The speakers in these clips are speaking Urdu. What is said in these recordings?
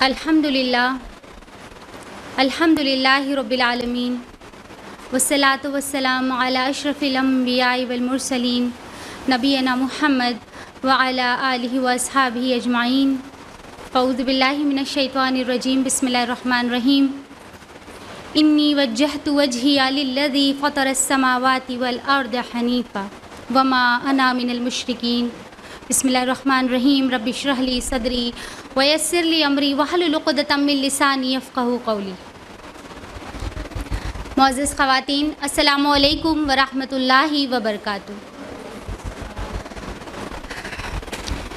الحمدللہ رب العالمین والصلاة والسلام علی اشرف الانبیاء والمرسلین نبینا محمد وعلی آلہ واصحابہ اجمعین. اعوذ باللہ من الشیطان الرجیم. بسم اللہ الرحمن الرحیم. انی وجہت وجہی للذی فطر السماوات والارض حنیفا وما انا من المشرکین. بسم اللہ الرحمن الرحیم. رب اشرح لی صدری ویسر لی امری واحلل عقدۃ من لسانی یفقہوا قولی. معزز خواتین، السلام علیکم ورحمۃ اللہ وبرکاتہ.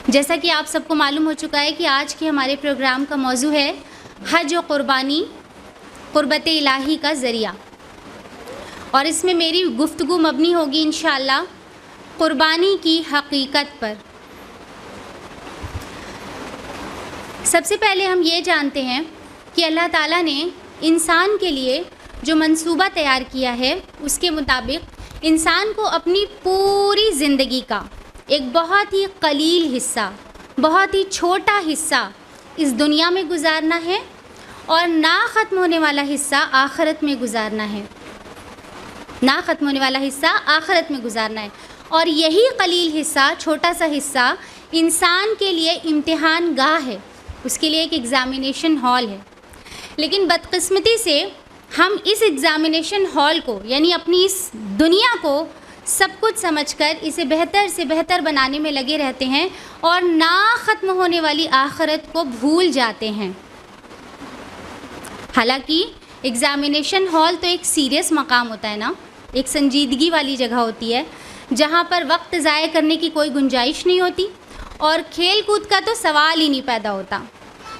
جیسا کہ آپ سب کو معلوم ہو چکا ہے کہ آج کے ہمارے پروگرام کا موضوع ہے حج و قربانی، قربت الہی کا ذریعہ، اور اس میں میری گفتگو مبنی ہوگی انشاءاللہ قربانی کی حقیقت پر. سب سے پہلے ہم یہ جانتے ہیں کہ اللہ تعالیٰ نے انسان کے لیے جو منصوبہ تیار کیا ہے اس کے مطابق انسان کو اپنی پوری زندگی کا ایک بہت ہی قلیل حصہ، بہت ہی چھوٹا حصہ اس دنیا میں گزارنا ہے اور نہ ختم ہونے والا حصہ آخرت میں گزارنا ہے. نہ ختم ہونے والا حصہ آخرت میں گزارنا ہے، اور یہی قلیل حصہ، چھوٹا سا حصہ انسان کے لیے امتحان گاہ ہے، اس کے لیے ایک ایگزامینیشن ہال ہے. لیکن بدقسمتی سے ہم اس ایگزامینیشن ہال کو، یعنی اپنی اس دنیا کو سب کچھ سمجھ کر اسے بہتر سے بہتر بنانے میں لگے رہتے ہیں اور نہ ختم ہونے والی آخرت کو بھول جاتے ہیں. حالانکہ ایگزامینیشن ہال تو ایک سیریس مقام ہوتا ہے نا، ایک سنجیدگی والی جگہ ہوتی ہے جہاں پر وقت ضائع کرنے کی کوئی گنجائش نہیں ہوتی اور کھیل کود کا تو سوال ہی نہیں پیدا ہوتا.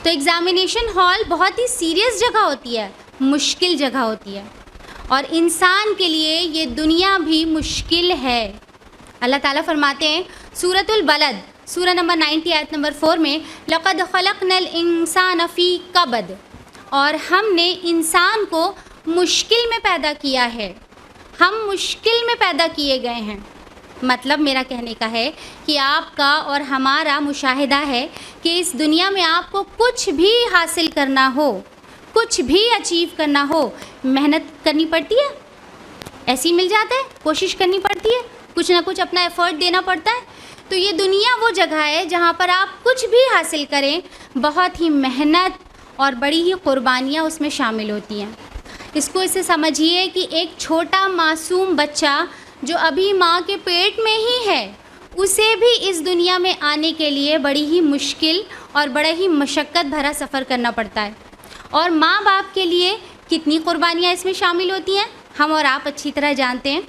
تو ایگزامینیشن ہال بہت ہی سیریس جگہ ہوتی ہے، مشکل جگہ ہوتی ہے، اور انسان کے لیے یہ دنیا بھی مشکل ہے. اللہ تعالیٰ فرماتے ہیں سورۃ البلد، سورہ نمبر 90 آیت نمبر 4 میں، لَقَدْ خَلَقْنَا الْإِنسَانَ فِي كَبَدٍ، اور ہم نے انسان کو مشکل میں پیدا کیا ہے، ہم مشکل میں پیدا کیے گئے ہیں. مطلب میرا کہنے کا ہے کہ آپ کا اور ہمارا مشاہدہ ہے کہ اس دنیا میں آپ کو کچھ بھی حاصل کرنا ہو، کچھ بھی اچیو کرنا ہو، محنت کرنی پڑتی ہے. ایسے ہی مل جاتا ہے؟ کوشش کرنی پڑتی ہے، کچھ نہ کچھ اپنا ایفرٹ دینا پڑتا ہے. تو یہ دنیا وہ جگہ ہے جہاں پر آپ کچھ بھی حاصل کریں بہت ہی محنت اور بڑی ہی قربانیاں اس میں شامل ہوتی ہیں. اس کو اسے سمجھیے کہ ایک چھوٹا معصوم بچہ جو ابھی ماں کے پیٹ میں ہی ہے، اسے بھی اس دنیا میں آنے کے لیے بڑی ہی مشکل اور بڑا ہی مشقت بھرا سفر کرنا پڑتا ہے. اور ماں باپ کے لیے کتنی قربانیاں اس میں شامل ہوتی ہیں ہم اور آپ اچھی طرح جانتے ہیں.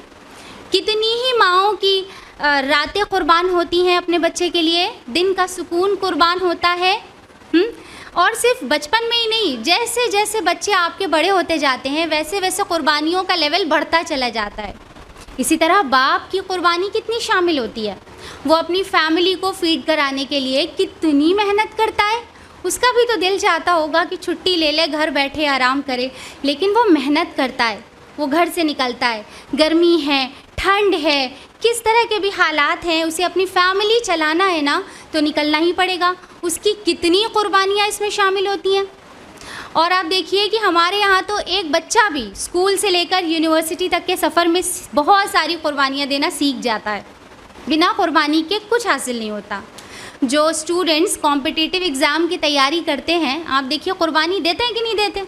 کتنی ہی ماؤں کی راتیں قربان ہوتی ہیں اپنے بچے کے لیے، دن کا سکون قربان ہوتا ہے. اور صرف بچپن میں ہی نہیں، جیسے جیسے بچے آپ کے بڑے ہوتے جاتے ہیں ویسے ویسے قربانیوں کا لیول بڑھتا چلا جاتا ہے. اسی طرح باپ کی قربانی کتنی شامل ہوتی ہے، وہ اپنی فیملی کو فیڈ کرانے کے لیے کتنی محنت کرتا ہے. اس کا بھی تو دل چاہتا ہوگا کہ چھٹی لے لے، گھر بیٹھے آرام کرے، لیکن وہ محنت کرتا ہے، وہ گھر سے نکلتا ہے، گرمی ہے، ٹھنڈ ہے، کس طرح کے بھی حالات ہیں، اسے اپنی فیملی چلانا ہے نا تو نکلنا ہی پڑے گا. اس کی کتنی قربانیاں اس میں شامل ہوتی ہیں. اور آپ دیکھیے کہ ہمارے یہاں تو ایک بچہ بھی اسکول سے لے کر یونیورسٹی تک کے سفر میں بہت ساری قربانیاں دینا سیکھ جاتا ہے. بنا قربانی کے کچھ حاصل نہیں ہوتا. جو اسٹوڈنٹس کمپٹیٹیو ایگزام کی تیاری کرتے ہیں، آپ دیکھیے قربانی دیتے ہیں کہ نہیں دیتے.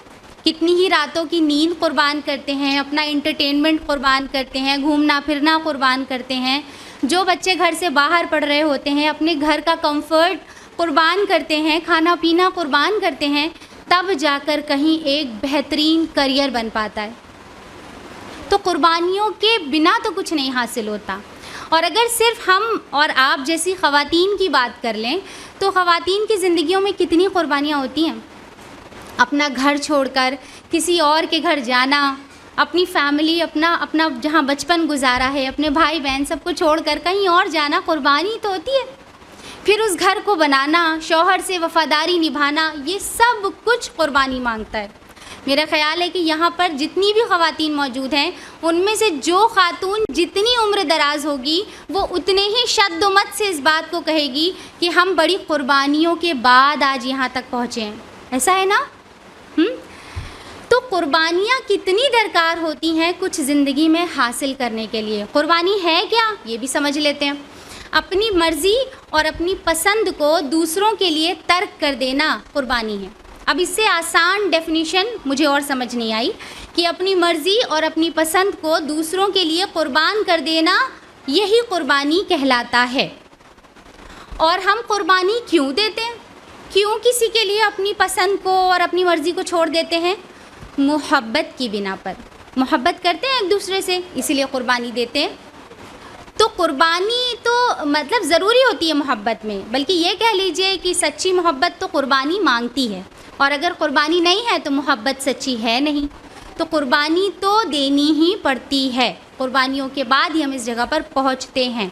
کتنی ہی راتوں کی نیند قربان کرتے ہیں، اپنا انٹرٹینمنٹ قربان کرتے ہیں، گھومنا پھرنا قربان کرتے ہیں. جو بچے گھر سے باہر پڑھ رہے ہوتے ہیں اپنے گھر کا کمفرٹ قربان کرتے ہیں، کھانا پینا قربان کرتے ہیں، تب جا کر کہیں ایک بہترین کریئر بن پاتا ہے. تو قربانیوں کے بنا تو کچھ نہیں حاصل ہوتا. اور اگر صرف ہم اور آپ جیسی خواتین کی بات کر لیں تو خواتین کی زندگیوں میں کتنی قربانیاں ہوتی ہیں. اپنا گھر چھوڑ کر کسی اور کے گھر جانا، اپنی فیملی، اپنا جہاں بچپن گزارا ہے، اپنے بھائی بہن سب کو چھوڑ کر کہیں اور جانا قربانی تو ہوتی ہے. پھر اس گھر کو بنانا، شوہر سے وفاداری نبھانا، یہ سب کچھ قربانی مانگتا ہے. میرا خیال ہے کہ یہاں پر جتنی بھی خواتین موجود ہیں ان میں سے جو خاتون جتنی عمر دراز ہوگی وہ اتنے ہی شد و مت سے اس بات کو کہے گی کہ ہم بڑی قربانیوں کے بعد آج یہاں تک پہنچے ہیں. ایسا ہے نا؟ تو قربانیاں کتنی درکار ہوتی ہیں کچھ زندگی میں حاصل کرنے کے لیے. قربانی ہے کیا یہ بھی سمجھ لیتے ہیں. اپنی مرضی اور اپنی پسند کو دوسروں کے لیے ترک کر دینا قربانی ہے. اب اس سے آسان ڈیفینیشن مجھے اور سمجھ نہیں آئی کہ اپنی مرضی اور اپنی پسند کو دوسروں کے لیے قربان کر دینا یہی قربانی کہلاتا ہے. اور ہم قربانی کیوں دیتے ہیں؟ کیوں کسی کے لیے اپنی پسند کو اور اپنی مرضی کو چھوڑ دیتے ہیں؟ محبت کی بنا پر. محبت کرتے ہیں ایک دوسرے سے، اسی لیے قربانی دیتے ہیں. تو قربانی تو مطلب ضروری ہوتی ہے محبت میں، بلکہ یہ کہہ لیجئے کہ سچی محبت تو قربانی مانگتی ہے، اور اگر قربانی نہیں ہے تو محبت سچی ہے نہیں. تو قربانی تو دینی ہی پڑتی ہے. قربانیوں کے بعد ہی ہم اس جگہ پر پہنچتے ہیں.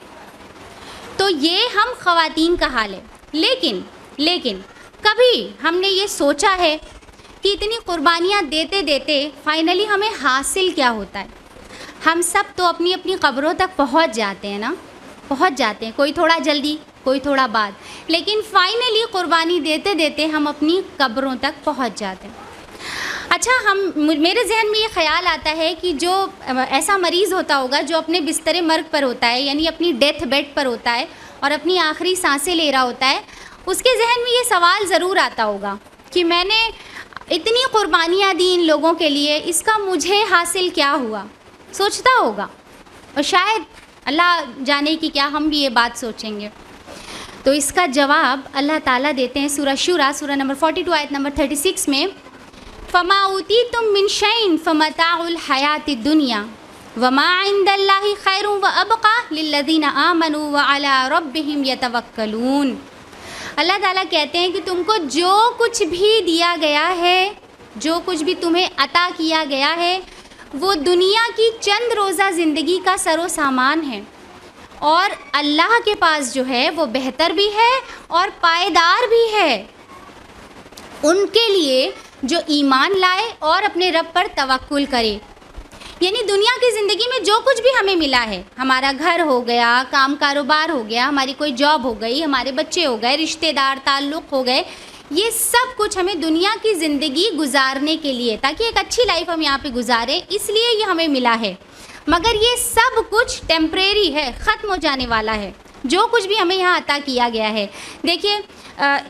تو یہ ہم خواتین کا حال ہے. لیکن کبھی ہم نے یہ سوچا ہے کہ اتنی قربانیاں دیتے دیتے فائنلی ہمیں حاصل کیا ہوتا ہے؟ ہم سب تو اپنی اپنی قبروں تک پہنچ جاتے ہیں نا، پہنچ جاتے ہیں، کوئی تھوڑا جلدی کوئی تھوڑا بعد، لیکن فائنلی قربانی دیتے دیتے ہم اپنی قبروں تک پہنچ جاتے ہیں. اچھا، میرے ذہن میں یہ خیال آتا ہے کہ جو ایسا مریض ہوتا ہوگا جو اپنے بستر مرگ پر ہوتا ہے، یعنی اپنی ڈیتھ بیڈ پر ہوتا ہے اور اپنی آخری سانسیں لے رہا ہوتا ہے، اس کے ذہن میں یہ سوال ضرور آتا ہوگا کہ میں نے اتنی قربانیاں دی ان لوگوں کے لیے، اس کا مجھے حاصل کیا ہوا؟ سوچتا ہوگا، اور شاید اللہ جانے کہ کیا ہم بھی یہ بات سوچیں گے. تو اس کا جواب اللہ تعالیٰ دیتے ہیں سورہ شورى سورہ نمبر 42 آیت نمبر 36 میں، فَمَا أُوتِيتُم مِّن شَيْءٍ فَمَتَاعُ الْحَيَاةِ الدُّنْيَا وَمَا عِندَ اللَّهِ خَيْرٌ وَأَبْقَىٰ لِلَّذِينَ آمَنُوا وَعَلَىٰ رَبِّهِمْ يَتَوَكَّلُونَ. اللہ تعالیٰ کہتے ہیں کہ تم کو جو کچھ بھی دیا گیا ہے، جو کچھ بھی تمہیں عطا کیا گیا ہے، وہ دنیا کی چند روزہ زندگی کا سر و سامان ہے، اور اللہ کے پاس جو ہے وہ بہتر بھی ہے اور پائیدار بھی ہے ان کے لیے جو ایمان لائے اور اپنے رب پر توکل کرے. یعنی دنیا کی زندگی میں جو کچھ بھی ہمیں ملا ہے، ہمارا گھر ہو گیا، کام کاروبار ہو گیا، ہماری کوئی جاب ہو گئی، ہمارے بچے ہو گئے، رشتہ دار تعلق ہو گئے، یہ سب کچھ ہمیں دنیا کی زندگی گزارنے کے لیے، تاکہ ایک اچھی لائف ہم یہاں پہ گزاریں، اس لیے یہ ہمیں ملا ہے. مگر یہ سب کچھ ٹیمپریری ہے، ختم ہو جانے والا ہے جو کچھ بھی ہمیں یہاں عطا کیا گیا ہے. دیکھیے،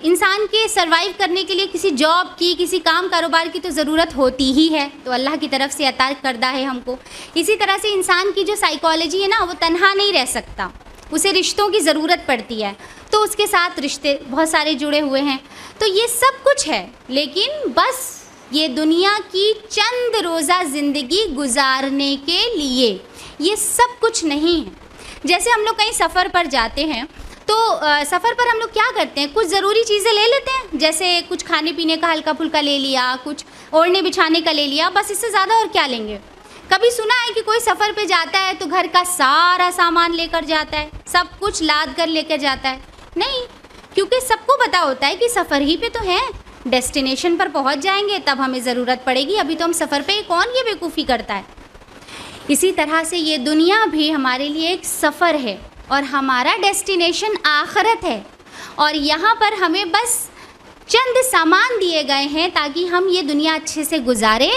انسان کے سروائیو کرنے کے لیے کسی جاب کی، کسی کام کاروبار کی تو ضرورت ہوتی ہی ہے، تو اللہ کی طرف سے عطا کردہ ہے ہم کو. اسی طرح سے انسان کی جو سائیکالوجی ہے نا، وہ تنہا نہیں رہ سکتا، اسے رشتوں کی ضرورت پڑتی ہے، تو اس کے ساتھ رشتے بہت سارے جڑے ہوئے ہیں. تو یہ سب کچھ ہے، لیکن بس یہ دنیا کی چند روزہ زندگی گزارنے کے لیے، یہ سب کچھ نہیں ہے. جیسے ہم لوگ کہیں سفر پر جاتے ہیں تو سفر پر ہم لوگ کیا کرتے ہیں؟ کچھ ضروری چیزیں لے لیتے ہیں، جیسے کچھ کھانے پینے کا ہلکا پھلکا لے لیا، کچھ اوڑھنے بچھانے کا لے لیا، بس اس سے زیادہ اور کیا لیں گے؟ کبھی سنا ہے کہ کوئی سفر پہ جاتا ہے تو گھر کا سارا سامان لے کر جاتا ہے، سب کچھ لاد کر لے کر جاتا ہے؟ نہیں، کیونکہ سب کو پتہ ہوتا ہے کہ سفر ہی پہ تو ہے، ڈیسٹینیشن پر پہنچ جائیں گے تب ہمیں ضرورت پڑے گی، ابھی تو ہم سفر پہ، کون یہ بیوقوفی کرتا ہے؟ اسی طرح سے یہ دنیا بھی ہمارے لیے ایک سفر ہے، اور ہمارا ڈیسٹینیشن آخرت ہے، اور یہاں پر ہمیں بس چند سامان دیے گئے ہیں تاکہ ہم یہ دنیا اچھے سے گزاریں،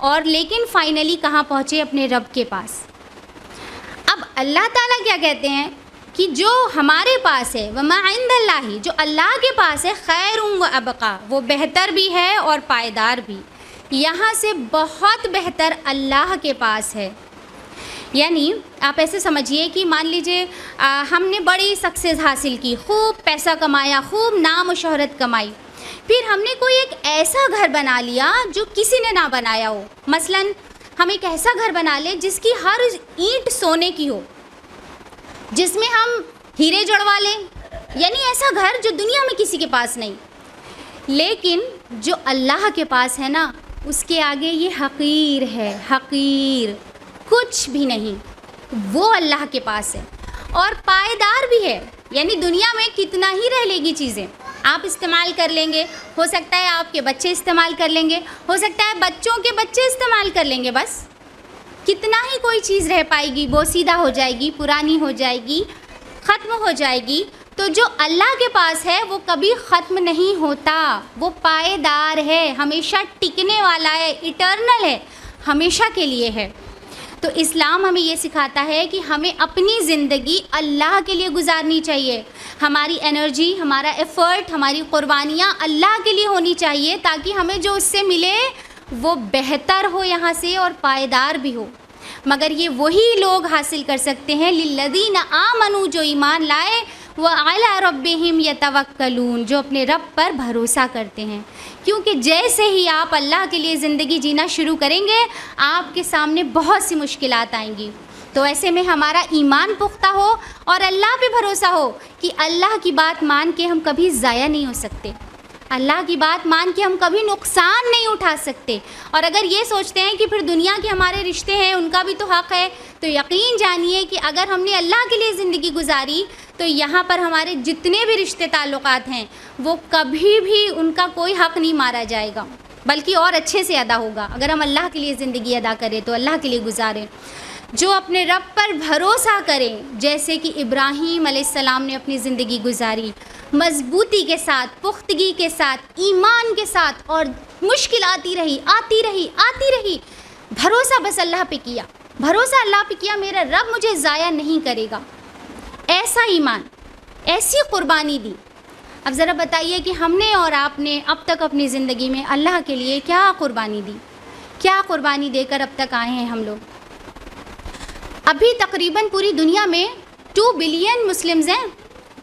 اور لیکن فائنلی کہاں پہنچے؟ اپنے رب کے پاس. اب اللہ تعالیٰ کیا کہتے ہیں کہ جو ہمارے پاس ہے، وما عند اللہ، جو اللہ کے پاس ہے، خیر و ابقا، وہ بہتر بھی ہے اور پائیدار بھی. یہاں سے بہت بہتر اللہ کے پاس ہے. یعنی آپ ایسے سمجھیے کہ مان لیجئے ہم نے بڑی سکسیز حاصل کی، خوب پیسہ کمایا، خوب نام و شہرت کمائی، پھر ہم نے کوئی ایک ایسا گھر بنا لیا جو کسی نے نہ بنایا ہو. مثلاً ہم ایک ایسا گھر بنا لیں جس کی ہر اینٹ سونے کی ہو، جس میں ہم ہیرے جڑوا لیں، یعنی ایسا گھر جو دنیا میں کسی کے پاس نہیں. لیکن جو اللہ کے پاس ہے نا، اس کے آگے یہ حقیر ہے، حقیر، کچھ بھی نہیں. وہ اللہ کے پاس ہے اور پائیدار بھی ہے. یعنی دنیا میں کتنا ہی رہ لے گی چیزیں، آپ استعمال کر لیں گے، ہو سکتا ہے آپ کے بچے استعمال کر لیں گے، ہو سکتا ہے بچوں کے بچے استعمال کر لیں گے، بس کتنا ہی کوئی چیز رہ پائے گی، بوسیدہ ہو جائے گی، پرانی ہو جائے گی، ختم ہو جائے گی. تو تو جو اللہ کے پاس ہے وہ کبھی ختم نہیں ہوتا، وہ پائیدار ہے، ہمیشہ ٹکنے والا ہے، ایٹرنل ہے، ہمیشہ کے لیے ہے۔ تو اسلام ہمیں یہ سکھاتا ہے کہ ہمیں اپنی زندگی اللہ کے لیے گزارنی چاہیے، ہماری انرجی، ہمارا ایفرٹ، ہماری قربانیاں اللہ کے لیے ہونی چاہیے، تاکہ ہمیں جو اس سے ملے وہ بہتر ہو یہاں سے اور پائیدار بھی ہو۔ مگر یہ وہی لوگ حاصل کر سکتے ہیں للذین آمنوا، جو ایمان لائے، وعلی ربہم یتوکلون، جو اپنے رب پر بھروسہ کرتے ہیں، کیونکہ جیسے ہی آپ اللہ کے لیے زندگی جینا شروع کریں گے آپ کے سامنے بہت سی مشکلات آئیں گی۔ تو ایسے میں ہمارا ایمان پختہ ہو اور اللہ پہ بھروسہ ہو کہ اللہ کی بات مان کے ہم کبھی ضائع نہیں ہو سکتے، اللہ کی بات مان کے ہم کبھی نقصان نہیں اٹھا سکتے۔ اور اگر یہ سوچتے ہیں کہ پھر دنیا کے ہمارے رشتے ہیں ان کا بھی تو حق ہے، تو یقین جانیے کہ اگر ہم نے اللہ کے لیے زندگی گزاری تو یہاں پر ہمارے جتنے بھی رشتے تعلقات ہیں وہ کبھی بھی ان کا کوئی حق نہیں مارا جائے گا، بلکہ اور اچھے سے ادا ہوگا اگر ہم اللہ کے لیے زندگی ادا کریں تو اللہ کے لیے گزاریں۔ جو اپنے رب پر بھروسہ کریں، جیسے کہ ابراہیم علیہ السلام نے اپنی زندگی گزاری، مضبوطی کے ساتھ، پختگی کے ساتھ، ایمان کے ساتھ، اور مشکل آتی رہی، بھروسہ بس اللہ پہ کیا، بھروسہ اللہ پہ کیا، میرا رب مجھے ضائع نہیں کرے گا، ایسا ایمان، ایسی قربانی دی۔ اب ذرا بتائیے کہ ہم نے اور آپ نے اب تک اپنی زندگی میں اللہ کے لیے کیا قربانی دی، کیا قربانی دے کر اب تک آئے ہیں ہم لوگ؟ ابھی تقریباً پوری دنیا میں 2 بلین مسلمز ہیں،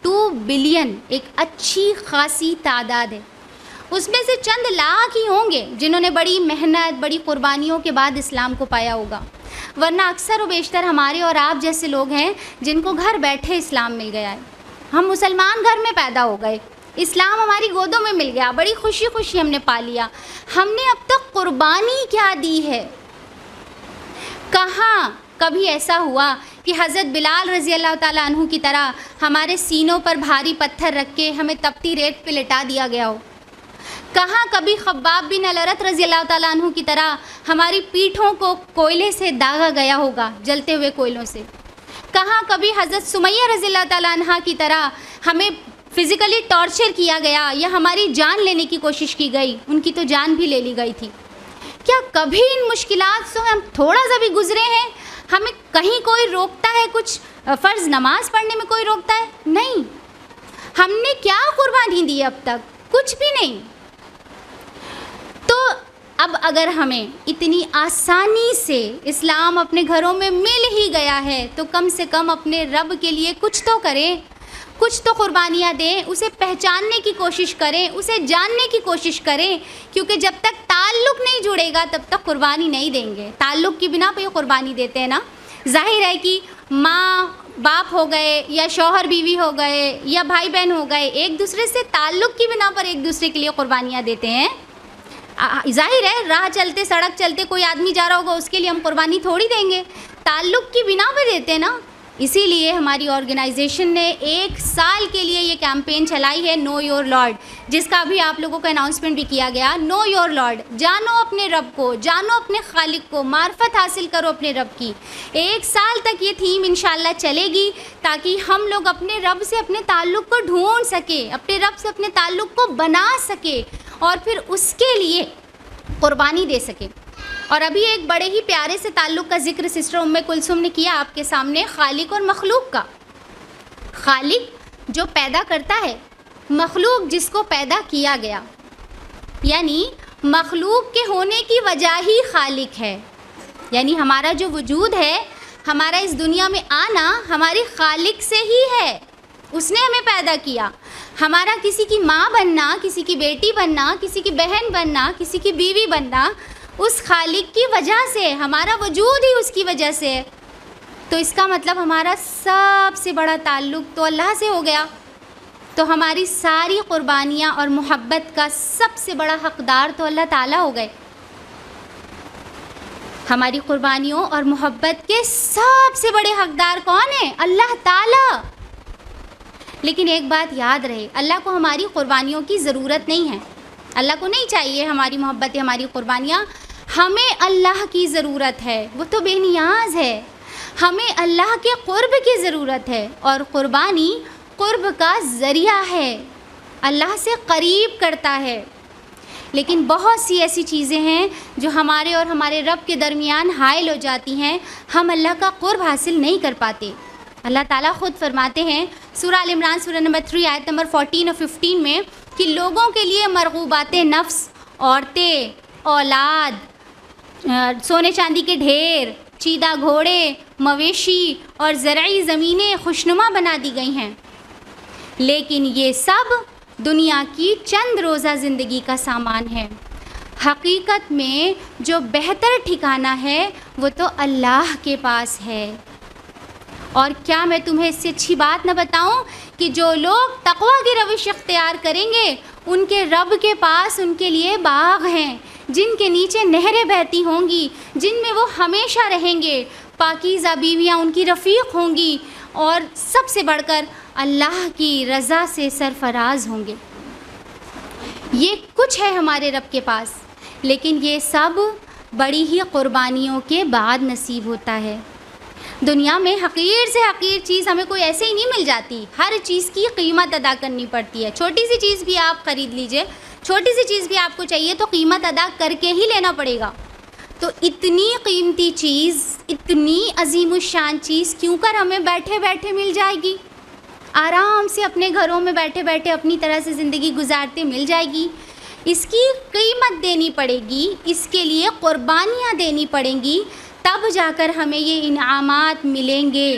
2 بلین ایک اچھی خاصی تعداد ہے۔ اس میں سے چند لاکھ ہی ہوں گے جنہوں نے بڑی محنت، بڑی قربانیوں کے بعد اسلام کو پایا ہوگا، ورنہ اکثر و بیشتر ہمارے اور آپ جیسے لوگ ہیں جن کو گھر بیٹھے اسلام مل گیا ہے۔ ہم مسلمان گھر میں پیدا ہو گئے، اسلام ہماری گودوں میں مل گیا، بڑی خوشی خوشی ہم نے پا لیا۔ ہم نے اب تک قربانی کیا دی ہے؟ کہاں کبھی ایسا ہوا کہ حضرت بلال رضی اللہ تعالیٰ عنہ کی طرح ہمارے سینوں پر بھاری پتھر رکھ کے ہمیں تپتی ریت پہ لٹا دیا گیا ہو؟ کہاں کبھی خباب بن الارت رضی اللہ تعالیٰ عنہ کی طرح ہماری پیٹھوں کو کوئلے سے داغا گیا ہوگا، جلتے ہوئے کوئلوں سے؟ کہاں کبھی حضرت سمیہ رضی اللہ تعالیٰ عنہ کی طرح ہمیں فزیکلی ٹارچر کیا گیا یا ہماری جان لینے کی کوشش کی گئی؟ ان کی تو جان بھی لے لی گئی تھی۔ کیا کبھی ان مشکلات سے ہم تھوڑا سا بھی گزرے ہیں؟ ہمیں کہیں کوئی روکتا ہے؟ کچھ فرض نماز پڑھنے میں کوئی روکتا ہے؟ نہیں۔ ہم نے کیا قربانی دی اب تک؟ کچھ بھی نہیں۔ تو اب اگر ہمیں اتنی آسانی سے اسلام اپنے گھروں میں مل ہی گیا ہے تو کم سے کم اپنے رب کے لیے کچھ تو کریں، کچھ تو قربانیاں دیں، اسے پہچاننے کی کوشش کریں، اسے جاننے کی کوشش کریں، کیونکہ جب تک تعلق نہیں جڑے گا تب تک قربانی نہیں دیں گے۔ تعلق کی بنا پہ یہ قربانی دیتے ہیں نا۔ ظاہر ہے کہ ماں باپ ہو گئے یا شوہر بیوی ہو گئے یا بھائی بہن ہو گئے، ایک دوسرے سے تعلق کی بنا پر ایک دوسرے کے لیے قربانیاں دیتے ہیں۔ ظاہر ہے راہ چلتے، سڑک چلتے کوئی آدمی جا رہا ہوگا، اس کے لیے ہم قربانی تھوڑی دیں گے، تعلق کی بنا پہ دیتے ہیں نا۔ اسی لیے ہماری آرگنائزیشن نے 1 سال کے لیے یہ کیمپین چلائی ہے، نو یور لارڈ، جس کا بھی آپ لوگوں کو اناؤنسمنٹ بھی کیا گیا۔ نو یور لارڈ، جانو اپنے رب کو، جانو اپنے خالق کو، معرفت حاصل کرو اپنے رب کی۔ 1 سال تک یہ تھیم انشاءاللہ چلے گی تاکہ ہم لوگ اپنے رب سے اپنے تعلق کو ڈھونڈ سکیں، اپنے رب سے اپنے تعلق کو بنا سکیں اور پھر اس کے لیے قربانی دے سکیں۔ اور ابھی ایک بڑے ہی پیارے سے تعلق کا ذکر سسٹر ام کلثوم نے کیا آپ کے سامنے، خالق اور مخلوق کا۔ خالق جو پیدا کرتا ہے، مخلوق جس کو پیدا کیا گیا، یعنی مخلوق کے ہونے کی وجہ ہی خالق ہے۔ یعنی ہمارا جو وجود ہے، ہمارا اس دنیا میں آنا ہمارے خالق سے ہی ہے، اس نے ہمیں پیدا کیا۔ ہمارا کسی کی ماں بننا، کسی کی بیٹی بننا، کسی کی بہن بننا، کسی کی بیوی بننا، اس خالق کی وجہ سے، ہمارا وجود ہی اس کی وجہ سے ہے۔ تو اس کا مطلب ہمارا سب سے بڑا تعلق تو اللہ سے ہو گیا، تو ہماری ساری قربانیاں اور محبت کا سب سے بڑا حقدار تو اللہ تعالیٰ ہو گئے۔ ہماری قربانیوں اور محبت کے سب سے بڑے حقدار کون ہیں؟ اللہ تعالیٰ۔ لیکن ایک بات یاد رہے، اللہ کو ہماری قربانیوں کی ضرورت نہیں ہے، اللہ کو نہیں چاہیے ہماری محبت، ہماری قربانیاں، ہمیں اللہ کی ضرورت ہے، وہ تو بے نیاز ہے، ہمیں اللہ کے قرب کی ضرورت ہے۔ اور قربانی قرب کا ذریعہ ہے، اللہ سے قریب کرتا ہے۔ لیکن بہت سی ایسی چیزیں ہیں جو ہمارے اور ہمارے رب کے درمیان حائل ہو جاتی ہیں، ہم اللہ کا قرب حاصل نہیں کر پاتے۔ اللہ تعالیٰ خود فرماتے ہیں سورہ آل عمران سورہ نمبر 3 آیت نمبر 14 اور 15 میں کہ لوگوں کے لیے مرغوبات نفس، عورتیں، اولاد، سونے چاندی کے ڈھیر، چیدہ گھوڑے، مویشی اور زرعی زمینیں خوشنما بنا دی گئی ہیں، لیکن یہ سب دنیا کی چند روزہ زندگی کا سامان ہے۔ حقیقت میں جو بہتر ٹھکانہ ہے وہ تو اللہ کے پاس ہے۔ اور کیا میں تمہیں اس سے اچھی بات نہ بتاؤں کہ جو لوگ تقویٰ کی روش اختیار کریں گے ان کے رب کے پاس ان کے لیے باغ ہیں جن کے نیچے نہریں بہتی ہوں گی، جن میں وہ ہمیشہ رہیں گے، پاکیزہ بیویاں ان کی رفیق ہوں گی، اور سب سے بڑھ کر اللہ کی رضا سے سرفراز ہوں گے۔ یہ کچھ ہے ہمارے رب کے پاس، لیکن یہ سب بڑی ہی قربانیوں کے بعد نصیب ہوتا ہے۔ دنیا میں حقیر سے حقیر چیز ہمیں کوئی ایسے ہی نہیں مل جاتی، ہر چیز کی قیمت ادا کرنی پڑتی ہے۔ چھوٹی سی چیز بھی آپ خرید لیجئے، چھوٹی سی چیز بھی آپ کو چاہیے تو قیمت ادا کر کے ہی لینا پڑے گا۔ تو اتنی قیمتی چیز، اتنی عظیم الشان چیز کیوں کر ہمیں بیٹھے بیٹھے مل جائے گی، آرام سے اپنے گھروں میں بیٹھے بیٹھے اپنی طرح سے زندگی گزارتے مل جائے گی؟ اس کی قیمت دینی پڑے گی، اس کے لیے قربانیاں دینی پڑیں گی، تب جا کر ہمیں یہ انعامات ملیں گے،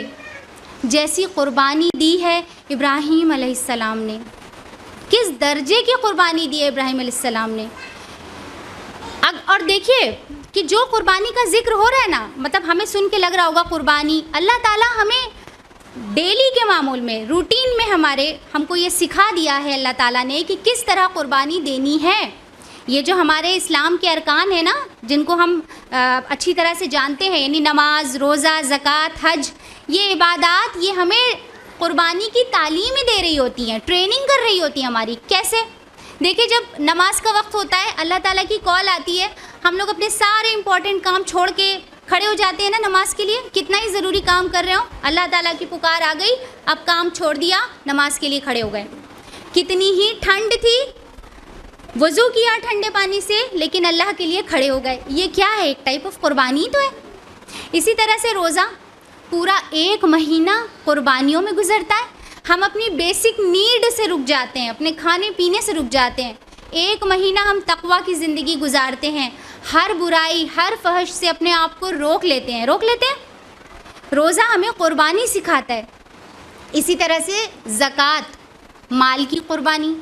جیسی قربانی دی ہے ابراہیم علیہ السلام نے۔ کس درجے کی قربانی دی ہے ابراہیم علیہ السلام نے؟ اور دیکھیے کہ جو قربانی کا ذکر ہو رہا ہے نا، مطلب ہمیں سن کے لگ رہا ہوگا قربانی، اللہ تعالیٰ ہمیں ڈیلی کے معمول میں، روٹین میں ہم کو یہ سکھا دیا ہے اللہ تعالیٰ نے کہ کس طرح قربانی دینی ہے۔ یہ جو ہمارے اسلام کے ارکان ہیں نا، جن کو ہم اچھی طرح سے جانتے ہیں، یعنی نماز، روزہ، زکوٰۃ، حج، یہ عبادات، یہ ہمیں قربانی کی تعلیم ہی دے رہی ہوتی ہیں، ٹریننگ کر رہی ہوتی ہیں ہماری۔ کیسے؟ دیکھیں، جب نماز کا وقت ہوتا ہے، اللہ تعالیٰ کی کال آتی ہے، ہم لوگ اپنے سارے امپورٹنٹ کام چھوڑ کے کھڑے ہو جاتے ہیں نا نماز کے لیے۔ کتنا ہی ضروری کام کر رہے ہوں، اللہ تعالیٰ کی پکار آ گئی، اب کام چھوڑ دیا، نماز کے لیے کھڑے ہو گئے۔ کتنی ہی ٹھنڈ تھی، وضو کیا ٹھنڈے پانی سے، لیکن اللہ کے لیے کھڑے ہو گئے۔ یہ کیا ہے؟ ایک ٹائپ آف قربانی تو ہے۔ اسی طرح سے روزہ، پورا ایک مہینہ قربانیوں میں گزرتا ہے۔ ہم اپنی بیسک نیڈ سے رک جاتے ہیں، اپنے کھانے پینے سے رک جاتے ہیں۔ ایک مہینہ ہم تقویٰ کی زندگی گزارتے ہیں، ہر برائی، ہر فحش سے اپنے آپ کو روک لیتے ہیں۔ روزہ ہمیں قربانی سکھاتا ہے۔ اسی طرح سے زکوٰۃ، مال کی قربانی،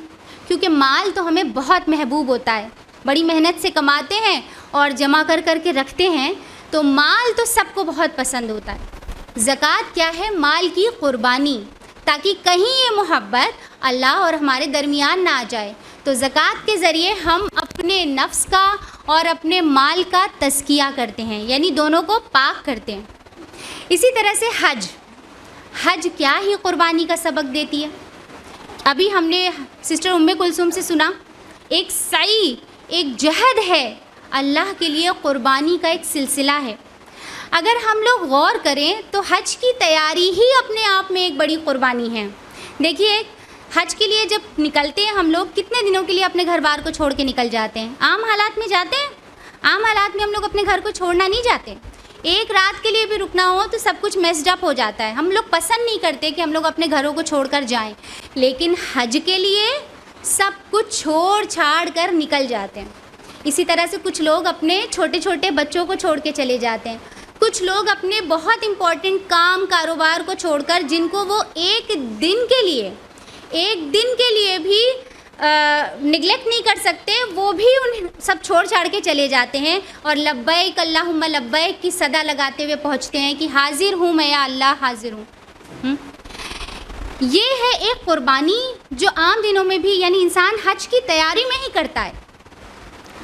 کیونکہ مال تو ہمیں بہت محبوب ہوتا ہے، بڑی محنت سے کماتے ہیں اور جمع کر کے رکھتے ہیں، تو مال تو سب کو بہت پسند ہوتا ہے۔ زکوٰۃ کیا ہے؟ مال کی قربانی، تاکہ کہیں یہ محبت اللہ اور ہمارے درمیان نہ آ جائے۔ تو زکوٰۃ کے ذریعے ہم اپنے نفس کا اور اپنے مال کا تزکیہ کرتے ہیں، یعنی دونوں کو پاک کرتے ہیں۔ اسی طرح سے حج کیا ہی قربانی کا سبق دیتی ہے۔ ابھی ہم نے سسٹر ام کلثوم سے سنا، ایک سعی، ایک جہد ہے، اللہ کے لیے قربانی کا ایک سلسلہ ہے۔ اگر ہم لوگ غور کریں تو حج کی تیاری ہی اپنے آپ میں ایک بڑی قربانی ہے۔ دیکھیے، حج کے لیے جب نکلتے ہیں ہم لوگ، کتنے دنوں کے لیے اپنے گھر بار کو چھوڑ کے نکل جاتے ہیں؟ عام حالات میں جاتے ہیں؟ عام حالات میں ہم لوگ اپنے گھر کو چھوڑنا نہیں جاتے۔ ایک رات کے لیے بھی رکنا ہو تو سب کچھ میسڈ اپ ہو جاتا ہے، ہم لوگ پسند نہیں کرتے کہ ہم لوگ اپنے گھروں کو چھوڑ کر جائیں، لیکن حج کے لیے سب کچھ چھوڑ چھاڑ کر نکل جاتے ہیں۔ اسی طرح سے کچھ لوگ اپنے چھوٹے چھوٹے بچوں کو چھوڑ کے چلے جاتے ہیں، کچھ لوگ اپنے بہت امپورٹنٹ کام کاروبار کو چھوڑ کر، جن کو وہ ایک دن کے لیے بھی نگلیکٹ نہیں کر سکتے، وہ بھی ان سب چھوڑ چھاڑ کے چلے جاتے ہیں اور لبیک اللہم لبیک کی صدا لگاتے ہوئے پہنچتے ہیں کہ حاضر ہوں میں یا اللہ، حاضر ہوں۔ یہ ہے ایک قربانی جو عام دنوں میں بھی، یعنی انسان حج کی تیاری میں ہی کرتا ہے۔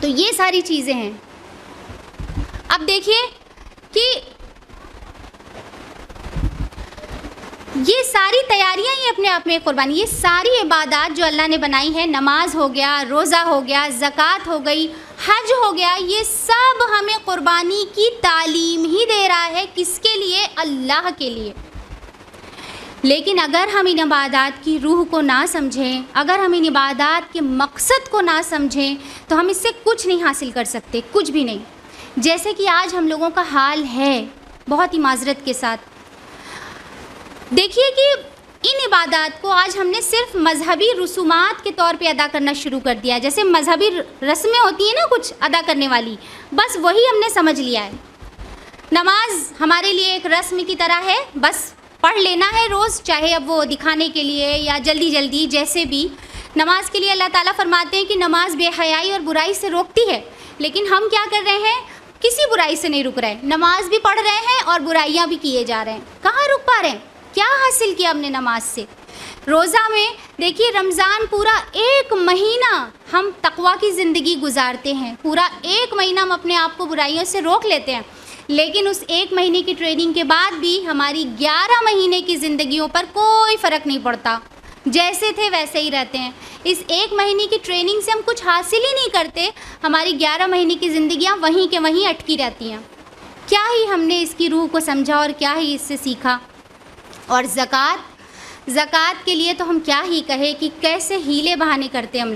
تو یہ ساری چیزیں ہیں۔ اب دیکھیے کہ یہ ساری تیاریاں ہی اپنے آپ میں ایک قربانی، یہ ساری عبادات جو اللہ نے بنائی ہے، نماز ہو گیا، روزہ ہو گیا، زکوٰۃ ہو گئی، حج ہو گیا، یہ سب ہمیں قربانی کی تعلیم ہی دے رہا ہے۔ کس کے لیے؟ اللہ کے لیے۔ لیکن اگر ہم ان عبادات کی روح کو نہ سمجھیں، اگر ہم ان عبادات کے مقصد کو نہ سمجھیں تو ہم اس سے کچھ نہیں حاصل کر سکتے، کچھ بھی نہیں. جیسے کہ آج ہم لوگوں کا حال ہے، بہت ہی معذرت کے ساتھ. دیکھیے کہ ان عبادات کو آج ہم نے صرف مذہبی رسومات کے طور پہ ادا کرنا شروع کر دیا ہے. جیسے مذہبی رسمیں ہوتی ہیں نا کچھ ادا کرنے والی، بس وہی ہم نے سمجھ لیا ہے. نماز ہمارے لیے ایک رسم کی طرح ہے، بس پڑھ لینا ہے روز، چاہے اب وہ دکھانے کے لیے یا جلدی جلدی جیسے بھی. نماز کے لیے اللہ تعالیٰ فرماتے ہیں کہ نماز بے حیائی اور برائی سے روکتی ہے، لیکن ہم کیا کر رہے ہیں؟ کسی برائی سے نہیں رک رہے، نماز بھی پڑھ رہے ہیں اور برائیاں بھی کیے جا رہے ہیں. کہاں رک پا رہے ہیں؟ کیا حاصل کیا ہم نے نماز سے؟ روزہ میں دیکھیے رمضان پورا ایک مہینہ ہم تقویٰ کی زندگی گزارتے ہیں، پورا ایک مہینہ ہم اپنے آپ کو برائیوں سے روک لیتے ہیں، لیکن اس ایک مہینے کی ٹریننگ کے بعد بھی ہماری 11 مہینے کی زندگیوں پر کوئی فرق نہیں پڑتا، جیسے تھے ویسے ہی رہتے ہیں. اس ایک مہینے کی ٹریننگ سے ہم کچھ حاصل ہی نہیں کرتے، ہماری 11 مہینے کی زندگیاں وہیں کے وہیں اٹکی رہتی ہیں. کیا ہی ہم نے اس کی روح کو سمجھا اور کیا ہی اس سے سیکھا. اور زکوٰۃ کے لیے تو ہم کیا ہی کہے کہ کیسے ہیلے بہانے کرتے ہم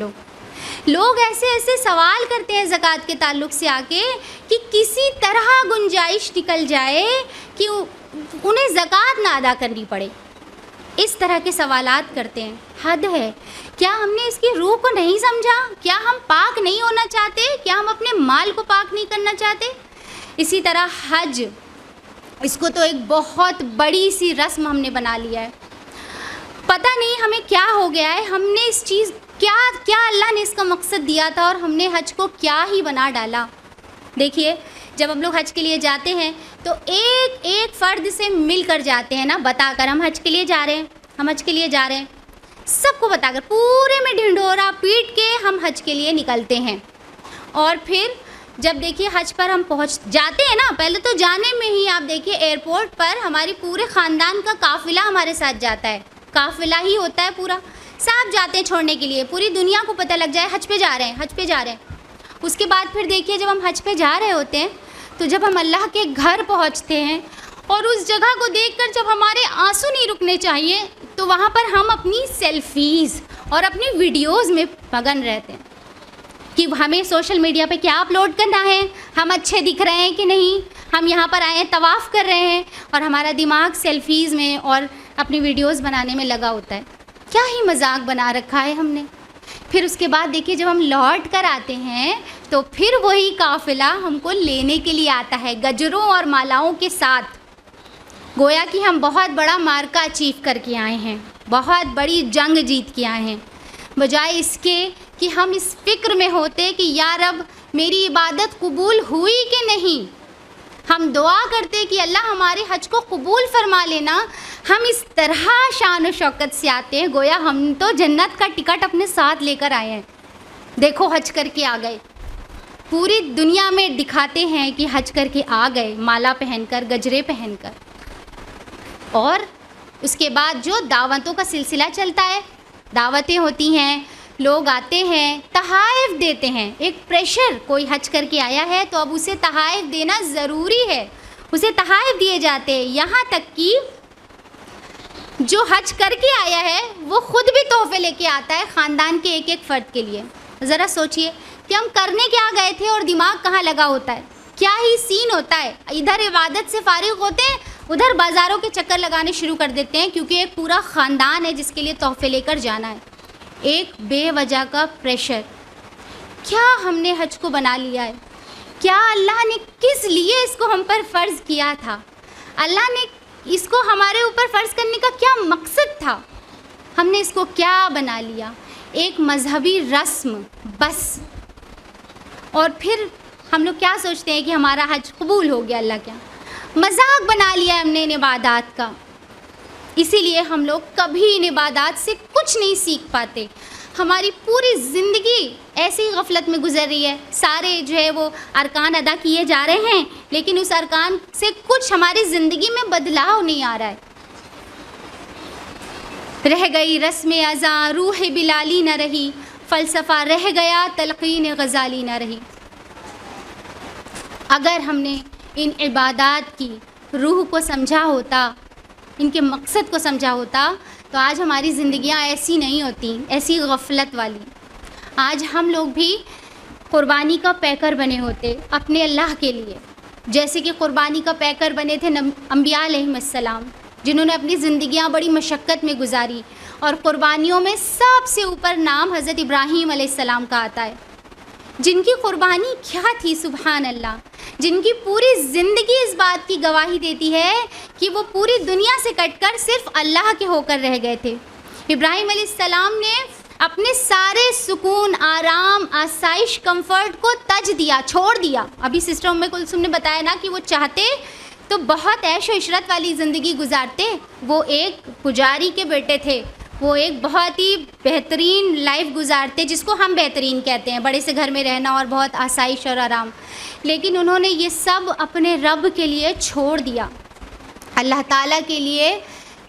لوگ ایسے ایسے سوال کرتے ہیں زکوٰۃ کے تعلق سے آ کے کہ کسی طرح گنجائش نکل جائے کہ انہیں زکوٰۃ نہ ادا کرنی پڑے. اس طرح کے سوالات کرتے ہیں. حد ہے. کیا ہم نے اس کی روح کو نہیں سمجھا؟ کیا ہم پاک نہیں ہونا چاہتے؟ کیا ہم اپنے مال کو پاک نہیں کرنا چاہتے؟ اسی طرح حج، اس کو تو ایک بہت بڑی سی رسم ہم نے بنا لیا ہے. پتہ نہیں ہمیں کیا ہو گیا ہے، ہم نے اس چیز کیا اللہ نے اس کا مقصد دیا تھا اور ہم نے حج کو کیا ہی بنا ڈالا. دیکھیے جب ہم لوگ حج کے لیے جاتے ہیں تو ایک ایک فرد سے مل کر جاتے ہیں نا، بتا کر ہم حج کے لیے جا رہے ہیں، ہم حج کے لیے جا رہے ہیں، سب کو بتا کر پورے میں ڈھنڈورا پیٹ کے ہم حج کے لیے نکلتے ہیں. اور پھر جب دیکھیے حج پر ہم پہنچ جاتے ہیں نا، پہلے تو جانے میں ہی آپ دیکھیے ایئرپورٹ پر ہماری پورے خاندان کا قافلہ ہمارے ساتھ جاتا ہے، قافلہ ہی ہوتا ہے پورا، ساتھ جاتے ہیں چھوڑنے کے لیے، پوری دنیا کو پتہ لگ جائے حج پہ جا رہے ہیں، حج پہ جا رہے ہیں. اس کے بعد پھر دیکھیے جب ہم حج پہ جا رہے ہوتے ہیں تو جب ہم اللہ کے گھر پہنچتے ہیں اور اس جگہ کو دیکھ کر جب ہمارے آنسو نہیں رکنے چاہیے تو وہاں پر ہم اپنی سیلفیز اور اپنی ویڈیوز میں مگن رہتے ہیں کہ ہمیں سوشل میڈیا پہ کیا اپلوڈ کرنا ہے، ہم اچھے دکھ رہے ہیں کہ نہیں، ہم یہاں پر آئے ہیں طواف کر رہے ہیں اور ہمارا دماغ سیلفیز میں اور اپنی ویڈیوز بنانے میں لگا ہوتا ہے. کیا ہی مذاق بنا رکھا ہے ہم نے. پھر اس کے بعد دیکھیے جب ہم لوٹ کر آتے ہیں تو پھر وہی قافلہ ہم کو لینے کے لیے آتا ہے گجروں اور مالاؤں کے ساتھ، گویا کہ ہم بہت بڑا مارکہ اچیو کر کے آئے ہیں، بہت بڑی جنگ جیت کے آئے ہیں، بجائے اس کے کہ ہم اس فکر میں ہوتے کہ یا رب میری عبادت قبول ہوئی کہ نہیں. ہم دعا کرتے کہ اللہ ہمارے حج کو قبول فرما لینا. ہم اس طرح شان و شوکت سے آتے ہیں گویا ہم تو جنت کا ٹکٹ اپنے ساتھ لے کر آئے ہیں. دیکھو حج کر کے آ گئے، پوری دنیا میں دکھاتے ہیں کہ حج کر کے آ گئے، مالا پہن کر، گجرے پہن کر. اور اس کے بعد جو دعوتوں کا سلسلہ چلتا ہے، دعوتیں ہوتی ہیں، لوگ آتے ہیں، تحائف دیتے ہیں. ایک پریشر، کوئی حج کر کے آیا ہے تو اب اسے تحائف دینا ضروری ہے، اسے تحائف دیے جاتے ہیں. یہاں تک کہ جو حج کر کے آیا ہے وہ خود بھی تحفے لے کے آتا ہے خاندان کے ایک ایک فرد کے لیے. ذرا سوچئے کہ ہم کرنے کیا گئے تھے اور دماغ کہاں لگا ہوتا ہے. کیا ہی سین ہوتا ہے. ادھر عبادت سے فارغ ہوتے ہیں، ادھر بازاروں کے چکر لگانے شروع کر دیتے ہیں کیونکہ ایک پورا خاندان ہے جس کے لیے تحفے لے کر جانا ہے. ایک بے وجہ کا پریشر. کیا ہم نے حج کو بنا لیا ہے؟ کیا اللہ نے کس لیے اس کو ہم پر فرض کیا تھا؟ اللہ نے اس کو ہمارے اوپر فرض کرنے کا کیا مقصد تھا؟ ہم نے اس کو کیا بنا لیا؟ ایک مذہبی رسم بس. اور پھر ہم لوگ کیا سوچتے ہیں کہ ہمارا حج قبول ہو گیا. اللہ کیا مذاق بنا لیا ہم نے ان عبادات کا. اسی لیے ہم لوگ کبھی ان عبادات سے کچھ نہیں سیکھ پاتے. ہماری پوری زندگی ایسی غفلت میں گزر رہی ہے. سارے جو ہے وہ ارکان ادا کیے جا رہے ہیں لیکن اس ارکان سے کچھ ہماری زندگی میں بدلاؤ نہیں آ رہا ہے. رہ گئی رسم ازاں روح بلالی نہ رہی، فلسفہ رہ گیا تلقین غزالی نہ رہی. اگر ہم نے ان عبادات کی روح کو سمجھا ہوتا، ان کے مقصد کو سمجھا ہوتا تو آج ہماری زندگیاں ایسی نہیں ہوتی، ایسی غفلت والی. آج ہم لوگ بھی قربانی کا پیکر بنے ہوتے اپنے اللہ کے لیے، جیسے کہ قربانی کا پیکر بنے تھے انبیاء علیہم السلام، جنہوں نے اپنی زندگیاں بڑی مشقت میں گزاری. اور قربانیوں میں سب سے اوپر نام حضرت ابراہیم علیہ السلام کا آتا ہے، جن کی قربانی کیا تھی، سبحان اللہ، جن کی پوری زندگی اس بات کی گواہی دیتی ہے کہ وہ پوری دنیا سے کٹ کر صرف اللہ کے ہو کر رہ گئے تھے. ابراہیم علیہ السلام نے اپنے سارے سکون، آرام، آسائش، کمفرٹ کو تج دیا، چھوڑ دیا. ابھی سسٹر ام کلثوم نے بتایا نا کہ وہ چاہتے تو بہت عیش و عشرت والی زندگی گزارتے. وہ ایک پجاری کے بیٹے تھے، وہ ایک بہت ہی بہترین لائف گزارتے، جس کو ہم بہترین کہتے ہیں، بڑے سے گھر میں رہنا اور بہت آسائش اور آرام. لیکن انہوں نے یہ سب اپنے رب کے لیے چھوڑ دیا، اللہ تعالیٰ کے لیے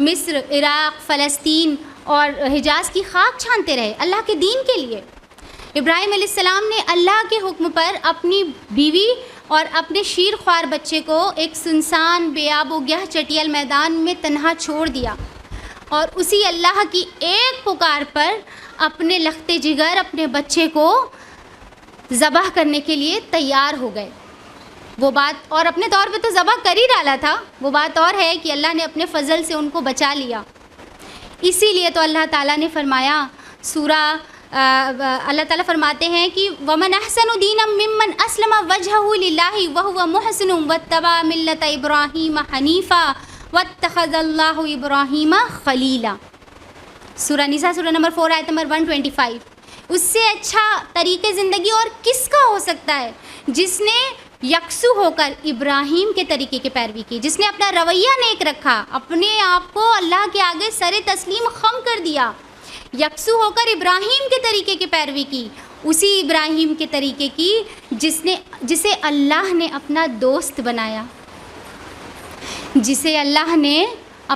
مصر، عراق، فلسطین اور حجاز کی خاک چھانتے رہے اللہ کے دین کے لیے. ابراہیم علیہ السلام نے اللہ کے حکم پر اپنی بیوی اور اپنے شیر خوار بچے کو ایک سنسان، بے آب و گیہ چٹیل میدان میں تنہا چھوڑ دیا، اور اسی اللہ کی ایک پکار پر اپنے لختے جگر اپنے بچے کو ذبح کرنے کے لیے تیار ہو گئے. وہ بات، اور اپنے طور پہ تو ذبح کر ہی ڈالا تھا، وہ بات اور ہے کہ اللہ نے اپنے فضل سے ان کو بچا لیا. اسی لیے تو اللہ تعالیٰ نے فرمایا، اللہ تعالیٰ فرماتے ہیں کہ وَمَنْ أَحْسَنُ دِينًا مِّمَّنْ أَسْلَمَ وَجْهَهُ لِلَّهِ وَهُوَ مُحْسِنٌ وَاتَّبَعَ مِلَّةَ إِبْرَاهِيمَ حَنِيفًا وَاتَّخَذَ اللَّهُ إِبْرَاهِيمَ خَلِيلًا. سورہ نساء سورہ نمبر 4 آیت نمبر 125. اس سے اچھا طریقے زندگی اور کس کا ہو سکتا ہے جس نے یکسو ہو کر ابراہیم کے طریقے کی پیروی کی، جس نے اپنا رویہ نیک رکھا، اپنے آپ کو اللہ کے آگے سر تسلیم خم کر دیا، یکسو ہو کر ابراہیم کے طریقے کی پیروی کی، اسی ابراہیم کے طریقے کی جسے اللہ نے اپنا دوست بنایا، جسے اللہ نے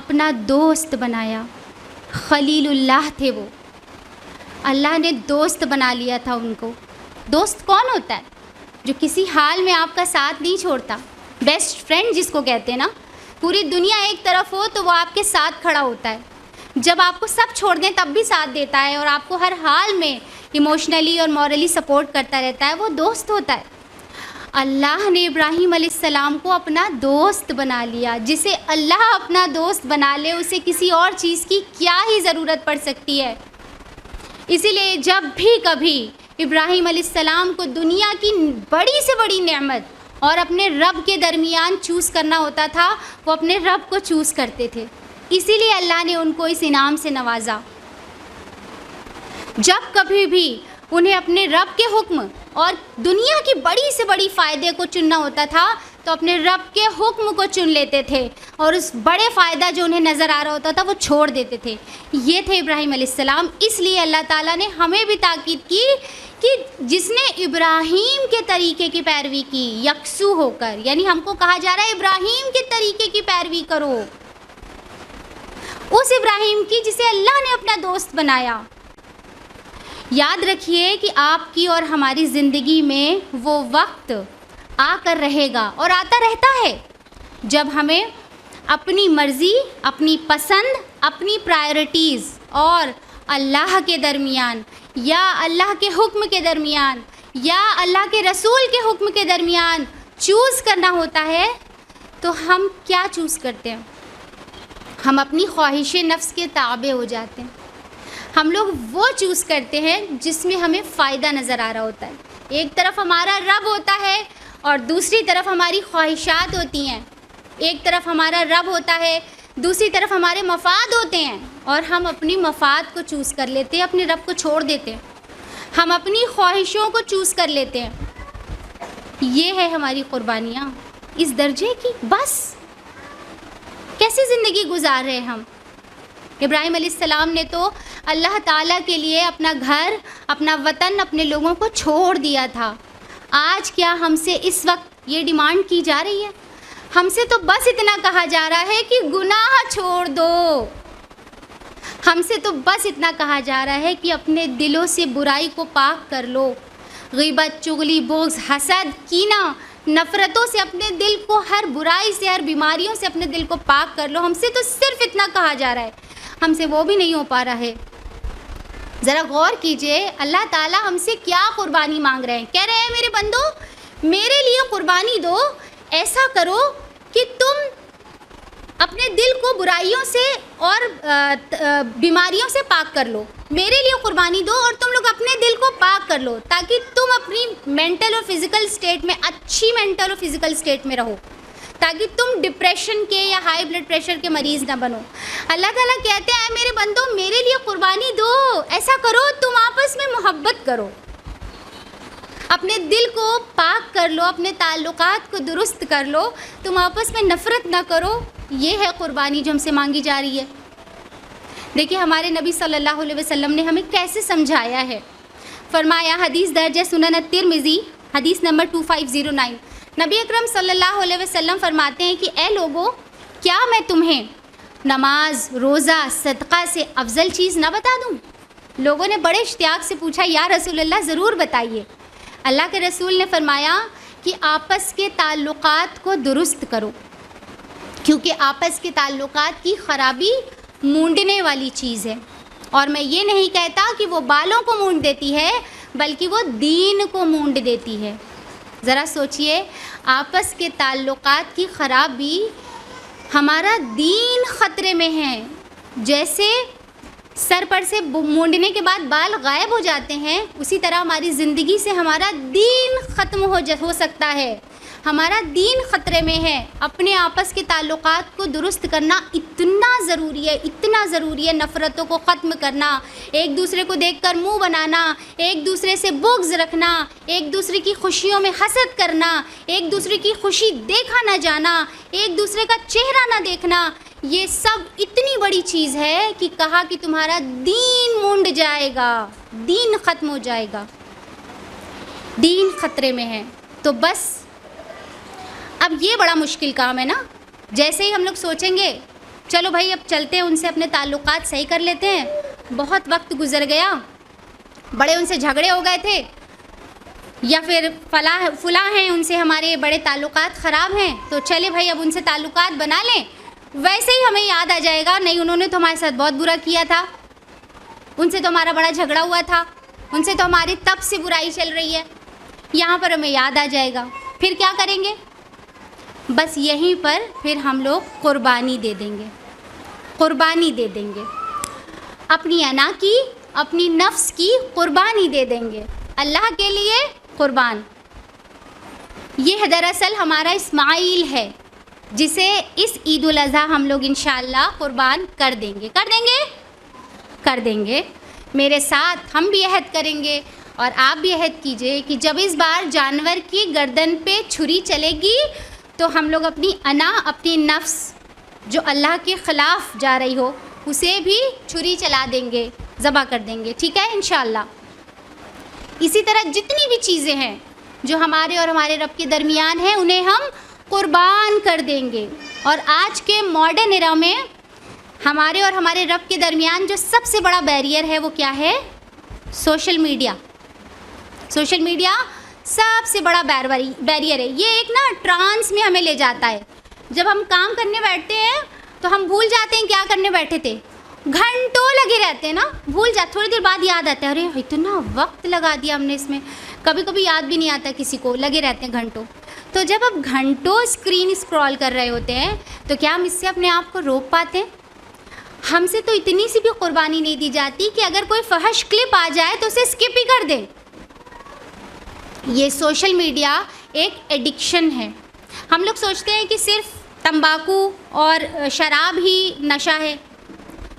اپنا دوست بنایا. خلیل اللہ تھے وہ، اللہ نے دوست بنا لیا تھا ان کو. دوست کون ہوتا ہے؟ جو کسی حال میں آپ کا ساتھ نہیں چھوڑتا. بیسٹ فرینڈ جس کو کہتے ہیں نا، پوری دنیا ایک طرف ہو تو وہ آپ کے ساتھ کھڑا ہوتا ہے، جب آپ کو سب چھوڑ دیں تب بھی ساتھ دیتا ہے اور آپ کو ہر حال میں ایموشنلی اور مورلی سپورٹ کرتا رہتا ہے، وہ دوست ہوتا ہے. اللہ نے ابراہیم علیہ السلام کو اپنا دوست بنا لیا. جسے اللہ اپنا دوست بنا لے اسے کسی اور چیز کی کیا ہی ضرورت پڑ سکتی ہے. اسی لیے جب بھی کبھی ابراہیم علیہ السلام کو دنیا کی بڑی سے بڑی نعمت اور اپنے رب کے درمیان چوز کرنا ہوتا تھا، وہ اپنے رب کو چوز کرتے تھے. اسی لیے اللہ نے ان کو اس انعام سے نوازا. جب کبھی بھی انہیں اپنے رب کے حکم اور دنیا کی بڑی سے بڑی فائدے کو چننا ہوتا تھا تو اپنے رب کے حکم کو چن لیتے تھے، اور اس بڑے فائدہ جو انہیں نظر آ رہا ہوتا تھا وہ چھوڑ دیتے تھے. یہ تھے ابراہیم علیہ السلام. اس لیے اللہ تعالیٰ نے ہمیں بھی تاکید کی کہ جس نے ابراہیم کے طریقے کی پیروی کی یکسو ہو کر، یعنی ہم کو کہا جا رہا ہے ابراہیم کے طریقے کی پیروی کرو، اس ابراہیم کی جسے اللہ نے اپنا دوست بنایا. یاد رکھیے کہ آپ کی اور ہماری زندگی میں وہ وقت آ کر رہے گا اور آتا رہتا ہے جب ہمیں اپنی مرضی، اپنی پسند، اپنی پرائرٹیز اور اللہ کے درمیان یا اللہ کے حکم کے درمیان یا اللہ کے رسول کے حکم کے درمیان چوز کرنا ہوتا ہے. تو ہم کیا چوز کرتے ہیں؟ ہم اپنی خواہش نفس کے تابع ہو جاتے ہیں. ہم لوگ وہ چوز کرتے ہیں جس میں ہمیں فائدہ نظر آ رہا ہوتا ہے. ایک طرف ہمارا رب ہوتا ہے اور دوسری طرف ہماری خواہشات ہوتی ہیں. ایک طرف ہمارا رب ہوتا ہے، دوسری طرف ہمارے مفاد ہوتے ہیں، اور ہم اپنی مفاد کو چوز کر لیتے ہیں، اپنے رب کو چھوڑ دیتے ہیں. ہم اپنی خواہشوں کو چوز کر لیتے ہیں. یہ ہے ہماری قربانیاں اس درجے کی. بس کیسی زندگی گزار رہے ہم؟ ابراہیم علیہ السلام نے تو اللہ تعالیٰ کے لیے اپنا گھر، اپنا وطن، اپنے لوگوں کو چھوڑ دیا تھا. آج کیا ہم سے اس وقت یہ ڈیمانڈ کی جا رہی ہے؟ ہم سے تو بس اتنا کہا جا رہا ہے کہ گناہ چھوڑ دو. ہم سے تو بس اتنا کہا جا رہا ہے کہ اپنے دلوں سے برائی کو پاک کر لو. غیبت، چغلی، بغض، حسد، کینہ، نفرتوں سے اپنے دل کو، ہر برائی سے، ہر بیماریوں سے اپنے دل کو پاک کر لو. ہم سے تو صرف اتنا کہا جا رہا ہے، ہم سے وہ بھی نہیں ہو پا رہا ہے. ذرا غور کیجئے اللہ تعالیٰ ہم سے کیا قربانی مانگ رہے ہیں. کہہ رہے ہیں میرے بندو میرے لیے قربانی دو، ایسا کرو کہ تم اپنے دل کو برائیوں سے اور بیماریوں سے پاک کر لو. میرے لیے قربانی دو اور تم لوگ اپنے دل کو پاک کر لو تاکہ تم اپنی مینٹل اور فزیکل اسٹیٹ میں، اچھی مینٹل اور فزیکل اسٹیٹ میں رہو، تاکہ تم ڈپریشن کے یا ہائی بلڈ پریشر کے مریض نہ بنو. اللہ تعالیٰ کہتے ہیں میرے بندو میرے لیے قربانی دو، ایسا کرو تم آپس میں محبت کرو، اپنے دل کو پاک کر لو، اپنے تعلقات کو درست کر لو، تم آپس میں نفرت نہ کرو. یہ ہے قربانی جو ہم سے مانگی جا رہی ہے. دیکھیے ہمارے نبی صلی اللہ علیہ وسلم نے ہمیں کیسے سمجھایا ہے. فرمایا، حدیث درج ہے سنن الترمذی حدیث نمبر 2509. نبی اکرم صلی اللہ علیہ وسلم فرماتے ہیں کہ اے لوگو، کیا میں تمہیں نماز، روزہ، صدقہ سے افضل چیز نہ بتا دوں؟ لوگوں نے بڑے اشتیاق سے پوچھا، یا رسول اللہ ضرور بتائیے. اللہ کے رسول نے فرمایا کہ آپس کے تعلقات کو درست کرو، کیونکہ آپس کے تعلقات کی خرابی مونڈنے والی چیز ہے. اور میں یہ نہیں کہتا کہ وہ بالوں کو مونڈ دیتی ہے، بلکہ وہ دین کو مونڈ دیتی ہے. ذرا سوچئے، آپس کے تعلقات کی خرابی، ہمارا دین خطرے میں ہے. جیسے سر پر سے مونڈنے کے بعد بال غائب ہو جاتے ہیں، اسی طرح ہماری زندگی سے ہمارا دین ختم ہو سکتا ہے. ہمارا دین خطرے میں ہے. اپنے آپس کے تعلقات کو درست کرنا اتنا ضروری ہے، اتنا ضروری ہے. نفرتوں کو ختم کرنا، ایک دوسرے کو دیکھ کر منہ بنانا، ایک دوسرے سے بغض رکھنا، ایک دوسرے کی خوشیوں میں حسد کرنا، ایک دوسرے کی خوشی دیکھا نہ جانا، ایک دوسرے کا چہرہ نہ دیکھنا، یہ سب اتنی بڑی چیز ہے کہ کہا کہ تمہارا دین مونڈ جائے گا، دین ختم ہو جائے گا، دین خطرے میں ہے. تو بس اب یہ بڑا مشکل کام ہے نا. جیسے ہی ہم لوگ سوچیں گے چلو بھائی اب چلتے ہیں ان سے اپنے تعلقات صحیح کر لیتے ہیں، بہت وقت گزر گیا، بڑے ان سے جھگڑے ہو گئے تھے، یا پھر فلاں ہیں ان سے ہمارے بڑے تعلقات خراب ہیں، تو چلے بھائی اب ان سے تعلقات بنا لیں. ویسے ہی ہمیں یاد آ جائے گا نہیں انہوں نے تو ہمارے ساتھ بہت برا کیا تھا، ان سے تو ہمارا بڑا جھگڑا ہوا تھا، ان سے تو ہماری تب سے برائی چل رہی ہے. یہاں پر ہمیں یاد آ جائے گا. پھر کیا کریں گے؟ بس یہیں پر پھر ہم لوگ قربانی دے دیں گے، قربانی دے دیں گے، اپنی انا کی، اپنی نفس کی قربانی دے دیں گے، اللہ کے لیے قربان. یہ دراصل ہمارا اسماعیل ہے جسے اس عید الاضحیٰ ہم لوگ انشاءاللہ قربان کر دیں گے. کر دیں گے. میرے ساتھ ہم بھی عہد کریں گے اور آپ بھی عہد کیجئے کہ جب اس بار جانور کی گردن پہ چھری چلے گی تو ہم لوگ اپنی انا، اپنی نفس جو اللہ کے خلاف جا رہی ہو اسے بھی چھری چلا دیں گے، ذبح کر دیں گے. ٹھیک ہے انشاءاللہ. اسی طرح جتنی بھی چیزیں ہیں جو ہمارے اور ہمارے رب کے درمیان ہیں انہیں ہم قربان کر دیں گے. اور آج کے ماڈرن ایرا میں ہمارے اور ہمارے رب کے درمیان جو سب سے بڑا بیریئر ہے وہ کیا ہے؟ Social media. سوشل میڈیا سب سے بڑا بیریئر ہے. یہ ایک نا ٹرانس میں ہمیں لے جاتا ہے. جب ہم کام کرنے بیٹھتے ہیں تو ہم بھول جاتے ہیں کیا کرنے بیٹھے تھے، گھنٹوں لگے رہتے ہیں نا، بھول جاتے، تھوڑی دیر بعد یاد آتا ہے ارے اتنا وقت لگا دیا ہم نے اس میں. کبھی کبھی یاد بھی نہیں آتا کسی کو، لگے رہتے ہیں گھنٹوں. تو جب آپ گھنٹوں اسکرین اسکرول کر رہے ہوتے ہیں تو کیا ہم اس سے اپنے آپ کو روک پاتے ہیں؟ ہم سے تو اتنی سی بھی قربانی نہیں دی جاتی کہ اگر کوئی فحش کلپ آ جائے تو اسے اسکپ ہی کر دیں. یہ سوشل میڈیا ایک ایڈکشن ہے. ہم لوگ سوچتے ہیں کہ صرف تمباکو اور شراب ہی نشہ ہے.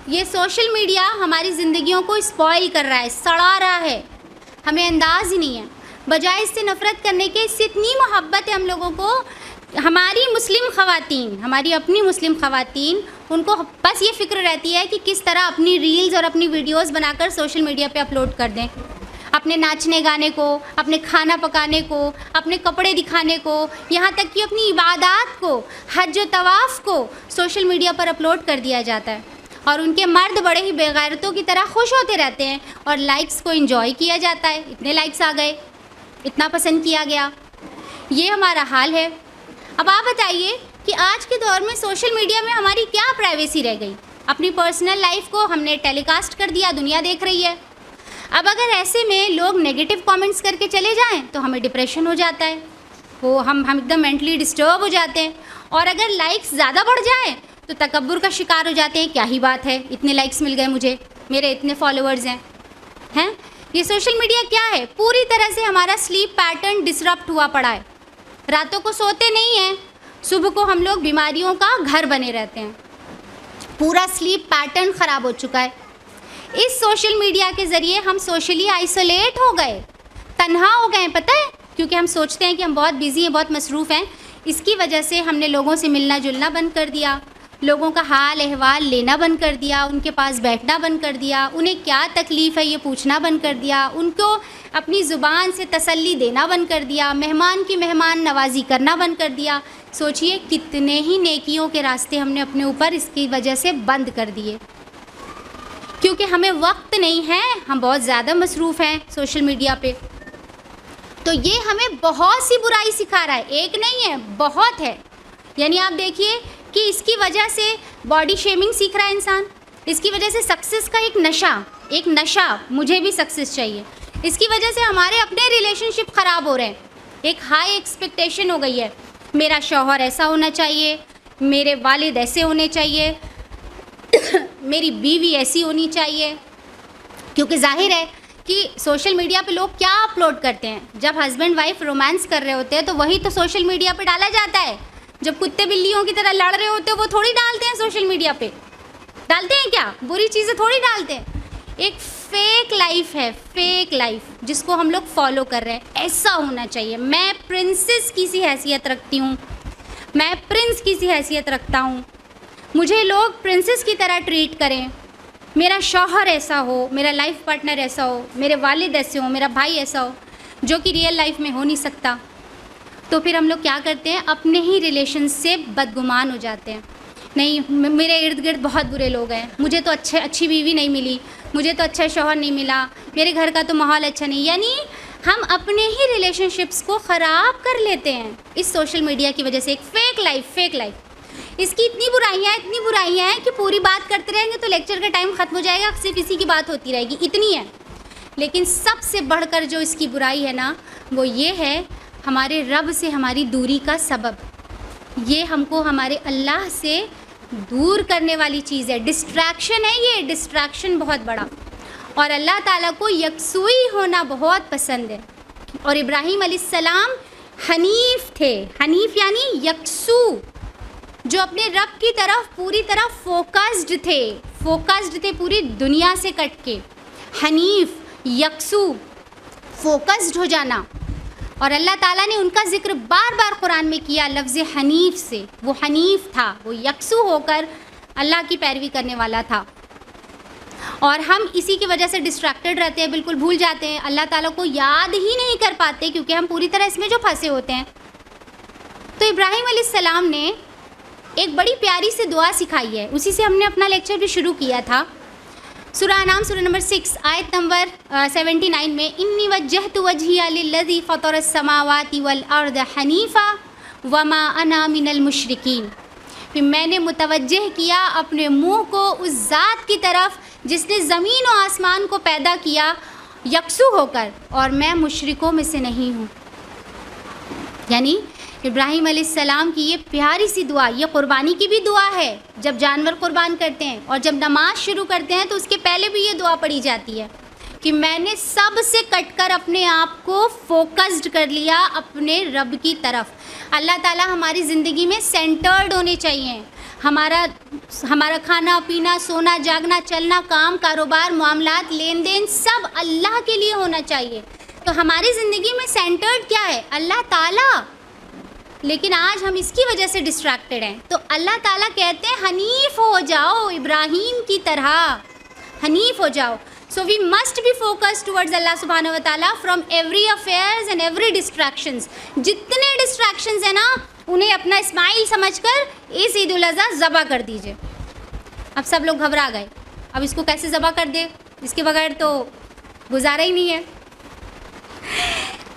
یہ سوشل میڈیا ہماری زندگیوں کو اسپوائل کر رہا ہے، سڑا رہا ہے، ہمیں انداز ہی نہیں ہے. بجائے اس سے نفرت کرنے کے، اس سے اتنی محبت ہے ہم لوگوں کو. ہماری مسلم خواتین، ہماری اپنی مسلم خواتین، ان کو بس یہ فکر رہتی ہے کہ کس طرح اپنی ریلز اور اپنی ویڈیوز بنا کر سوشل میڈیا پہ اپلوڈ کر دیں. اپنے ناچنے گانے کو، اپنے کھانا پکانے کو، اپنے کپڑے دکھانے کو، یہاں تک کہ اپنی عبادات کو، حج و طواف کو سوشل میڈیا پر اپلوڈ کر دیا جاتا ہے. اور ان کے مرد بڑے ہی بے غیرتوں کی طرح خوش ہوتے رہتے ہیں اور لائکس کو انجوائے کیا جاتا ہے. اتنے لائکس آ گئے، اتنا پسند کیا گیا. یہ ہمارا حال ہے. اب آپ بتائیے کہ آج کے دور میں سوشل میڈیا میں ہماری کیا پرائیویسی رہ گئی؟ اپنی پرسنل لائف کو ہم نے ٹیلی کاسٹ کر دیا، دنیا دیکھ رہی ہے. اب اگر ایسے میں لوگ نیگیٹو کامنٹس کر کے چلے جائیں تو ہمیں ڈپریشن ہو جاتا ہے، وہ ہم ایک دم مینٹلی ڈسٹرب ہو جاتے ہیں. اور اگر لائکس زیادہ بڑھ جائیں تو تکبر کا شکار ہو جاتے ہیں. کیا ہی بات ہے، اتنے لائکس مل گئے مجھے، میرے اتنے فالوورز ہیں. یہ سوشل میڈیا کیا ہے؟ پوری طرح سے ہمارا سلیپ پیٹرن ڈسرپٹ ہوا پڑا ہے. راتوں کو سوتے نہیں ہیں، صبح کو ہم لوگ بیماریوں کا گھر بنے رہتے ہیں. پورا سلیپ پیٹرن خراب ہو چکا ہے. اس سوشل میڈیا کے ذریعے ہم سوشلی آئسولیٹ ہو گئے، تنہا ہو گئے. پتہ ہے، کیونکہ ہم سوچتے ہیں کہ ہم بہت بیزی ہیں، بہت مصروف ہیں. اس کی وجہ سے ہم نے لوگوں سے ملنا جلنا بند کر دیا، لوگوں کا حال احوال لینا بند کر دیا، ان کے پاس بیٹھنا بند کر دیا، انہیں کیا تکلیف ہے یہ پوچھنا بند کر دیا، ان کو اپنی زبان سے تسلی دینا بند کر دیا، مہمان کی مہمان نوازی کرنا بند کر دیا. سوچئے کتنے ہی نیکیوں کے راستے ہم نے اپنے اوپر اس کی وجہ سے بند کر دیے، کیونکہ ہمیں وقت نہیں ہے، ہم بہت زیادہ مصروف ہیں سوشل میڈیا پہ. تو یہ ہمیں بہت سی برائی سکھا رہا ہے، ایک نہیں ہے، بہت ہے. یعنی آپ دیکھیے کہ اس کی وجہ سے باڈی شیمنگ سیکھ رہا ہے انسان، اس کی وجہ سے سکسیس کا ایک نشہ، مجھے بھی سکسیس چاہیے. اس کی وجہ سے ہمارے اپنے ریلیشن شپ خراب ہو رہے ہیں. ایک ہائی ایکسپیکٹیشن ہو گئی ہے، میرا شوہر ایسا ہونا چاہیے، میرے والد ایسے ہونے چاہیے، میری بیوی ایسی ہونی چاہیے. کیونکہ ظاہر ہے کہ سوشل میڈیا پہ لوگ کیا اپلوڈ کرتے ہیں؟ جب ہسبینڈ وائف رومانس کر رہے ہوتے ہیں تو وہی تو سوشل میڈیا پہ ڈالا جاتا ہے. جب کتے بلیوں کی طرح لڑ رہے ہوتے ہیں وہ تھوڑی ڈالتے ہیں سوشل میڈیا پہ. ڈالتے ہیں کیا؟ بری چیزیں تھوڑی ڈالتے ہیں. ایک فیک لائف ہے، فیک لائف جس کو ہم لوگ فالو کر رہے ہیں. ایسا ہونا چاہیے، میں پرنسس کی سی حیثیت رکھتی ہوں، میں پرنس کی سی حیثیت رکھتا ہوں، مجھے لوگ پرنسس کی طرح ٹریٹ کریں، میرا شوہر ایسا ہو، میرا لائف پارٹنر ایسا ہو، میرے والد ایسے ہوں، میرا بھائی ایسا ہو، جو کہ ریئل لائف میں ہو نہیں سکتا. تو پھر ہم لوگ کیا کرتے ہیں؟ اپنے ہی ریلیشن سے بدگمان ہو جاتے ہیں. نہیں، میرے ارد گرد بہت برے لوگ ہیں، مجھے تو اچھی بیوی نہیں ملی، مجھے تو اچھا شوہر نہیں ملا، میرے گھر کا تو ماحول اچھا نہیں. یعنی ہم اپنے ہی ریلیشن شپس کو خراب کر لیتے ہیں اس سوشل میڈیا کی وجہ سے. ایک فیک لائف. اس کی اتنی برائیاں ہیں کہ پوری بات کرتے رہیں گے تو لیکچر کا ٹائم ختم ہو جائے گا، صرف اسی کی بات ہوتی رہے گی، اتنی ہے. لیکن سب سے بڑھ کر جو اس کی برائی ہے نا، وہ یہ ہے ہمارے رب سے ہماری دوری کا سبب. یہ ہم کو ہمارے اللہ سے دور کرنے والی چیز ہے، ڈسٹریکشن ہے. یہ ڈسٹریکشن بہت بڑا. اور اللہ تعالیٰ کو یکسوئی ہونا بہت پسند ہے. اور ابراہیم علیہ السلام حنیف تھے. حنیف یعنی یکسو، جو اپنے رب کی طرف پوری طرح فوکسڈ تھے پوری دنیا سے کٹ کے. حنیف، یکسو، فوکسڈ ہو جانا. اور اللہ تعالیٰ نے ان کا ذکر بار بار قرآن میں کیا لفظ حنیف سے. وہ حنیف تھا، وہ یکسو ہو کر اللہ کی پیروی کرنے والا تھا. اور ہم اسی کی وجہ سے ڈسٹریکٹڈ رہتے ہیں، بالکل بھول جاتے ہیں، اللہ تعالیٰ کو یاد ہی نہیں کر پاتے، کیونکہ ہم پوری طرح اس میں جو پھنسے ہوتے ہیں. تو ابراہیم علیہ السلام نے ایک بڑی پیاری سی دعا سکھائی ہے، اسی سے ہم نے اپنا لیکچر بھی شروع کیا تھا. سورہ انعام سورہ نمبر 6 آیت نمبر 79 میں انی وجہت وجہی للذی فطر السماوات والارض حنیفا وما انا من المشرکین. کہ میں نے متوجہ کیا اپنے منہ کو اس ذات کی طرف جس نے زمین و آسمان کو پیدا کیا یکسو ہو کر، اور میں مشرکوں میں سے نہیں ہوں. یعنی ابراہیم علیہ السلام کی یہ پیاری سی دعا، یہ قربانی کی بھی دعا ہے. جب جانور قربان کرتے ہیں اور جب نماز شروع کرتے ہیں تو اس کے پہلے بھی یہ دعا پڑھی جاتی ہے کہ میں نے سب سے کٹ کر اپنے آپ کو فوکسڈ کر لیا اپنے رب کی طرف. اللہ تعالیٰ ہماری زندگی میں سینٹرڈ ہونے چاہیے. ہمارا کھانا پینا، سونا جاگنا، چلنا، کام کاروبار، معاملات، لین دین سب اللہ کے لیے ہونا چاہیے. تو ہماری زندگی میں سینٹرڈ کیا ہے؟ اللہ تعالیٰ. لیکن آج ہم اس کی وجہ سے ڈسٹریکٹڈ ہیں. تو اللہ تعالیٰ کہتے ہیں حنیف ہو جاؤ، ابراہیم کی طرح حنیف ہو جاؤ. So we must be focused towards Allah subhanahu wa ta'ala from every affairs and every distractions. جتنے ڈسٹریکشنز ہیں نا انہیں اپنا اسماعیل سمجھ کر اس عید الاضحیٰ ذبح کر دیجئے. اب سب لوگ گھبرا گئے، اب اس کو کیسے ذبح کر دے، اس کے بغیر تو گزارا ہی نہیں ہے.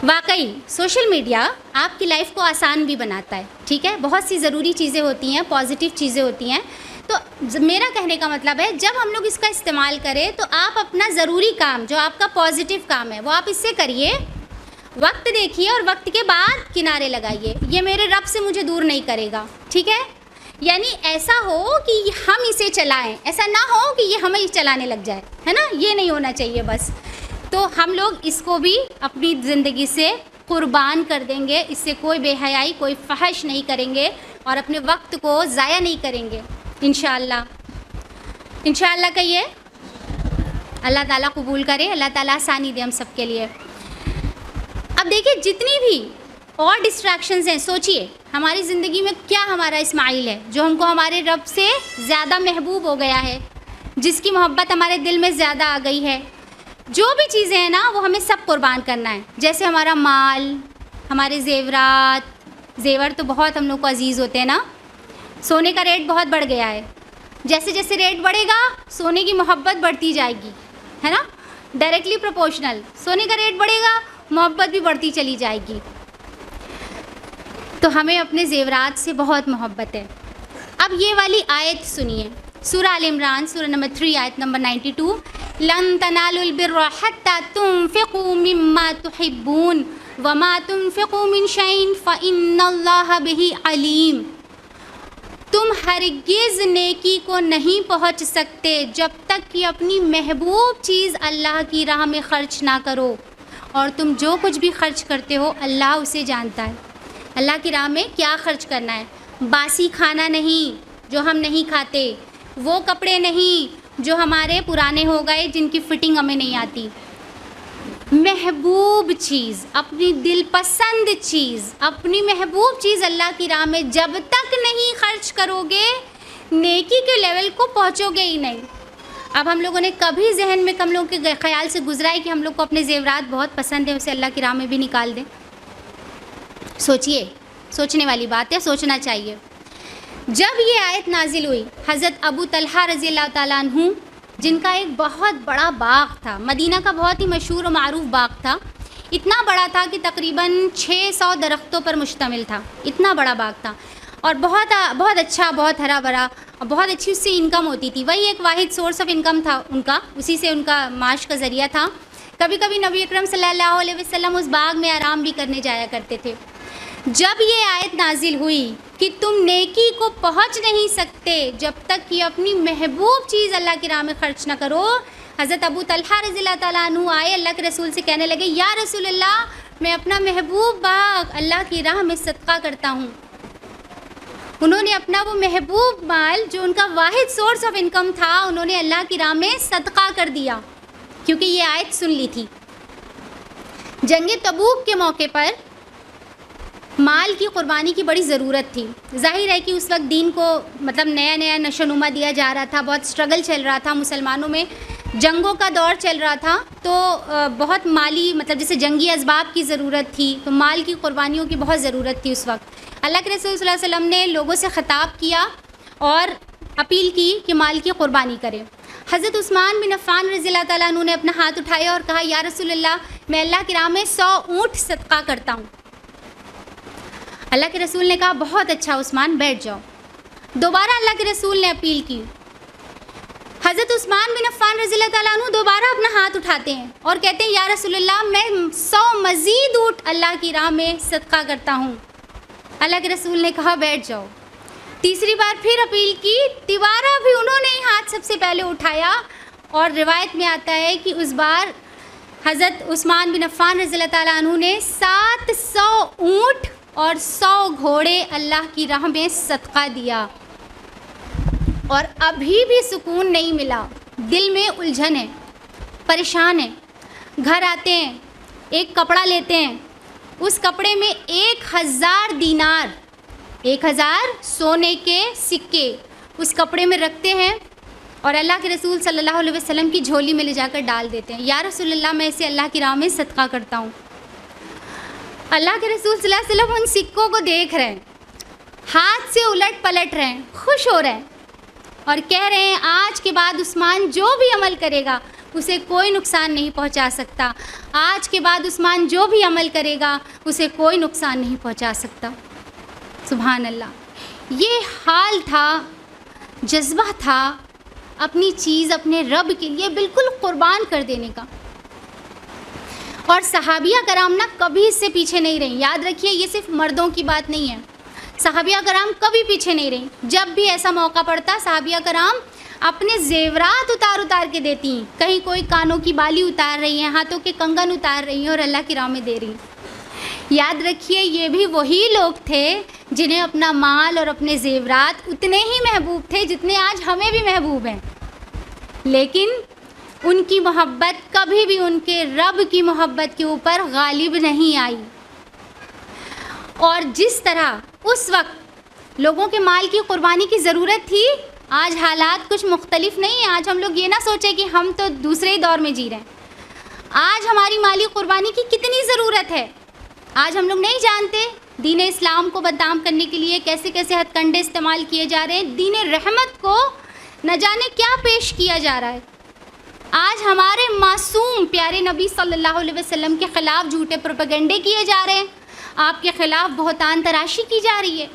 واقعی سوشل میڈیا آپ کی لائف کو آسان بھی بناتا ہے، ٹھیک ہے، بہت سی ضروری چیزیں ہوتی ہیں، پازیٹیو چیزیں ہوتی ہیں. تو میرا کہنے کا مطلب ہے جب ہم لوگ اس کا استعمال کریں تو آپ اپنا ضروری کام جو آپ کا پازیٹیو کام ہے وہ آپ اس سے کریے، وقت دیکھیے اور وقت کے بعد کنارے لگائیے. یہ میرے رب سے مجھے دور نہیں کرے گا، ٹھیک ہے. یعنی ایسا ہو کہ ہم اسے چلائیں، ایسا نہ ہو کہ یہ ہمیں چلانے لگ جائے، ہے نا، یہ نہیں ہونا چاہیے بس. تو ہم لوگ اس کو بھی اپنی زندگی سے قربان کر دیں گے، اس سے کوئی بے حیائی، کوئی فحش نہیں کریں گے اور اپنے وقت کو ضائع نہیں کریں گے انشاءاللہ. انشاءاللہ کہیے. اللہ تعالیٰ قبول کرے، اللہ تعالیٰ آسانی دے ہم سب کے لیے. اب دیکھیے جتنی بھی اور ڈسٹریکشنز ہیں، سوچئے ہماری زندگی میں کیا ہمارا اسماعیل ہے جو ہم کو ہمارے رب سے زیادہ محبوب ہو گیا ہے، جس کی محبت ہمارے دل میں زیادہ آ گئی ہے. جو بھی چیزیں ہیں نا وہ ہمیں سب قربان کرنا ہے. جیسے ہمارا مال، ہمارے زیور تو بہت ہم لوگ کو عزیز ہوتے ہیں نا. سونے کا ریٹ بہت بڑھ گیا ہے، جیسے جیسے ریٹ بڑھے گا سونے کی محبت بڑھتی جائے گی، ہے نا، ڈائریکٹلی پروپورشنل. سونے کا ریٹ بڑھے گا محبت بھی بڑھتی چلی جائے گی. تو ہمیں اپنے زیورات سے بہت محبت ہے. اب یہ والی آیت سنیے، سورہ آل عمران، سورہ نمبر 3 آیت نمبر 92. لن تنالوا البر حتى تنفقوا مما تحبون وما تنفقوا من شيء فإن الله به عليم. تم ہرگز نیکی کو نہیں پہنچ سکتے جب تک کہ اپنی محبوب چیز اللہ کی راہ میں خرچ نہ کرو، اور تم جو کچھ بھی خرچ کرتے ہو اللہ اسے جانتا ہے. اللہ کی راہ میں کیا خرچ کرنا ہے؟ باسی کھانا نہیں جو ہم نہیں کھاتے، وہ کپڑے نہیں جو ہمارے پرانے ہو گئے جن کی فٹنگ ہمیں نہیں آتی. محبوب چیز، اپنی دل پسند چیز، اپنی محبوب چیز اللہ کی راہ میں جب تک نہیں خرچ کرو گے نیکی کے لیول کو پہنچو گے ہی نہیں. اب ہم لوگوں نے کبھی ذہن میں ہم لوگوں کے خیال سے گزرا ہے کہ ہم لوگ کو اپنے زیورات بہت پسند ہیں، اسے اللہ کی راہ میں بھی نکال دیں؟ سوچئے، سوچنے والی بات ہے، سوچنا چاہیے. جب یہ آیت نازل ہوئی، حضرت ابو طلحہ رضی اللہ تعالیٰ عنہ جن کا ایک بہت بڑا باغ تھا، مدینہ کا بہت ہی مشہور و معروف باغ تھا، اتنا بڑا تھا کہ تقریباً 600 درختوں پر مشتمل تھا، اتنا بڑا باغ تھا، اور بہت اچھا، بہت ہرا بھرا، اور بہت اچھی اس سے انکم ہوتی تھی. وہی ایک واحد سورس آف انکم تھا ان کا، اسی سے ان کا معاش کا ذریعہ تھا. کبھی کبھی نبی اکرم صلی اللہ علیہ وسلم اس باغ میں آرام بھی کرنے جایا کرتے تھے. جب یہ آیت نازل ہوئی کہ تم نیکی کو پہنچ نہیں سکتے جب تک کہ اپنی محبوب چیز اللہ کی راہ میں خرچ نہ کرو، حضرت ابو طلحہ رضی اللہ تعالیٰ عنہ آئے اللہ کے رسول سے کہنے لگے، یا رسول اللہ میں اپنا محبوب باغ اللہ کی راہ میں صدقہ کرتا ہوں. انہوں نے اپنا وہ محبوب مال جو ان کا واحد سورس آف انکم تھا انہوں نے اللہ کی راہ میں صدقہ کر دیا، کیونکہ یہ آیت سن لی تھی. جنگ تبوک کے موقع پر مال کی قربانی کی بڑی ضرورت تھی. ظاہر ہے کہ اس وقت دین کو مطلب نیا نیا نشو نما دیا جا رہا تھا، بہت سٹرگل چل رہا تھا مسلمانوں میں، جنگوں کا دور چل رہا تھا، تو بہت مالی مطلب جیسے جنگی اسباب کی ضرورت تھی، تو مال کی قربانیوں کی بہت ضرورت تھی اس وقت. اللہ کے رسول صلی اللہ علیہ وسلم نے لوگوں سے خطاب کیا اور اپیل کی کہ مال کی قربانی کریں. حضرت عثمان بن عفان رضی اللہ تعالیٰ عنہ نے اپنا ہاتھ اٹھایا اور کہا، یا رسول اللہ میں اللہ کی راہ میں 100 اونٹ صدقہ کرتا ہوں. اللہ کے رسول نے کہا، بہت اچھا عثمان، بیٹھ جاؤ. دوبارہ اللہ کے رسول نے اپیل کی. حضرت عثمان بن عفان رضی اللہ تعالیٰ عنہ دوبارہ اپنا ہاتھ اٹھاتے ہیں اور کہتے ہیں، یا رسول اللہ میں 100 مزید اونٹ اللہ کی راہ میں صدقہ کرتا ہوں. اللہ کے رسول نے کہا، بیٹھ جاؤ. تیسری بار پھر اپیل کی، دوبارہ بھی انہوں نے ہی ہاتھ سب سے پہلے اٹھایا، اور روایت میں آتا ہے کہ اس بار حضرت عثمان بن عفان رضی اللہ تعالیٰ عنہ نے 700 اونٹ اور 100 گھوڑے اللہ کی راہ میں صدقہ دیا. اور ابھی بھی سکون نہیں ملا، دل میں الجھن ہے، پریشان ہے. گھر آتے ہیں، ایک کپڑا لیتے ہیں، اس کپڑے میں 1000 دینار، 1000 سونے کے سکے اس کپڑے میں رکھتے ہیں اور اللہ کے رسول صلی اللہ علیہ وسلم کی جھولی میں لے جا کر ڈال دیتے ہیں. یا رسول اللہ میں اسے اللہ کی راہ میں صدقہ کرتا ہوں. اللہ کے رسول صلی اللہ علیہ وسلم ان سکوں کو دیکھ رہے ہیں، ہاتھ سے الٹ پلٹ رہے ہیں، خوش ہو رہے ہیں اور کہہ رہے ہیں، آج کے بعد عثمان جو بھی عمل کرے گا اسے کوئی نقصان نہیں پہنچا سکتا. آج کے بعد عثمان جو بھی عمل کرے گا اسے کوئی نقصان نہیں پہنچا سکتا. سبحان اللہ. یہ حال تھا، جذبہ تھا اپنی چیز اپنے رب کے لیے بالکل قربان کر دینے کا. اور صحابیہ کرام نا کبھی اس سے پیچھے نہیں رہیں. یاد رکھیے یہ صرف مردوں کی بات نہیں ہے، صحابیہ کرام کبھی پیچھے نہیں رہیں. جب بھی ایسا موقع پڑتا صحابیہ کرام اپنے زیورات اتار کے دیتی ہیں. کہیں کوئی کانوں کی بالی اتار رہی ہیں، ہاتھوں کے کنگن اتار رہی ہیں اور اللہ کی راہ میں دے رہی ہیں. یاد رکھیے یہ بھی وہی لوگ تھے جنہیں اپنا مال اور اپنے زیورات اتنے ہی محبوب تھے جتنے آج ہمیں بھی محبوب ہیں، لیکن ان کی محبت کبھی بھی ان کے رب کی محبت کے اوپر غالب نہیں آئی. اور جس طرح اس وقت لوگوں کے مال کی قربانی کی ضرورت تھی، آج حالات کچھ مختلف نہیں ہیں. آج ہم لوگ یہ نہ سوچیں کہ ہم تو دوسرے ہی دور میں جی رہے ہیں. آج ہماری مالی قربانی کی کتنی ضرورت ہے. آج ہم لوگ نہیں جانتے دین اسلام کو بدنام کرنے کے لیے کیسے کیسے ہتھ کنڈے استعمال کیے جا رہے ہیں. دین رحمت کو نہ جانے کیا پیش کیا جا رہا ہے. آج ہمارے معصوم پیارے نبی صلی اللہ علیہ وسلم کے خلاف جھوٹے پروپیگنڈے کیے جا رہے ہیں. آپ کے خلاف بہتان تراشی کی جا رہی ہے.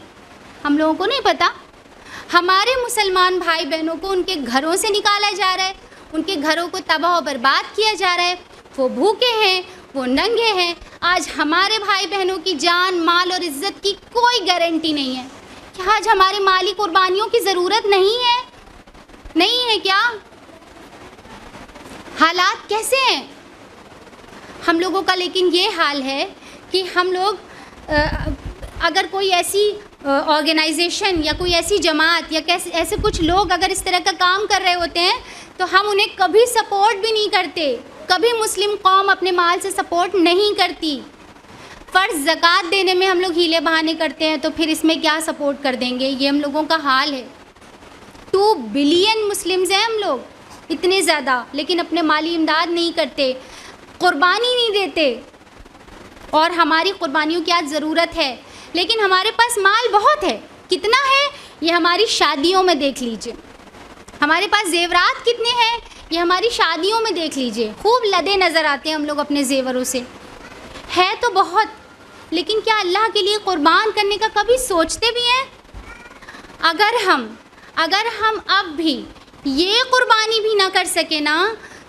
ہم لوگوں کو نہیں پتہ. ہمارے مسلمان بھائی بہنوں کو ان کے گھروں سے نکالا جا رہا ہے، ان کے گھروں کو تباہ و برباد کیا جا رہا ہے. وہ بھوکے ہیں، وہ ننگے ہیں. آج ہمارے بھائی بہنوں کی جان مال اور عزت کی کوئی گارنٹی نہیں ہے. کیا آج ہماری مالی قربانیوں کی ضرورت نہیں ہے؟ نہیں ہے کیا؟ حالات کیسے ہیں ہم لوگوں کا؟ لیکن یہ حال ہے کہ ہم لوگ اگر کوئی ایسی آرگنائزیشن یا کوئی ایسی جماعت یا ایسے کچھ لوگ اگر اس طرح کا کام کر رہے ہوتے ہیں تو ہم انہیں کبھی سپورٹ بھی نہیں کرتے. کبھی مسلم قوم اپنے مال سے سپورٹ نہیں کرتی. فرض زکوٰۃ دینے میں ہم لوگ ہیلے بہانے کرتے ہیں تو پھر اس میں کیا سپورٹ کر دیں گے؟ یہ ہم لوگوں کا حال ہے. 2 بلین مسلمز ہیں ہم لوگ، اتنے زیادہ، لیکن اپنے مالی امداد نہیں کرتے، قربانی نہیں دیتے. اور ہماری قربانیوں کی آج ضرورت ہے، لیکن ہمارے پاس مال بہت ہے. کتنا ہے یہ ہماری شادیوں میں دیکھ لیجئے. ہمارے پاس زیورات کتنے ہیں یہ ہماری شادیوں میں دیکھ لیجئے. خوب لدے نظر آتے ہیں ہم لوگ اپنے زیوروں سے. ہے تو بہت، لیکن کیا اللہ کے لیے قربان کرنے کا کبھی سوچتے بھی ہیں؟ اگر ہم اب بھی یہ قربانی بھی نہ کر سکے نا،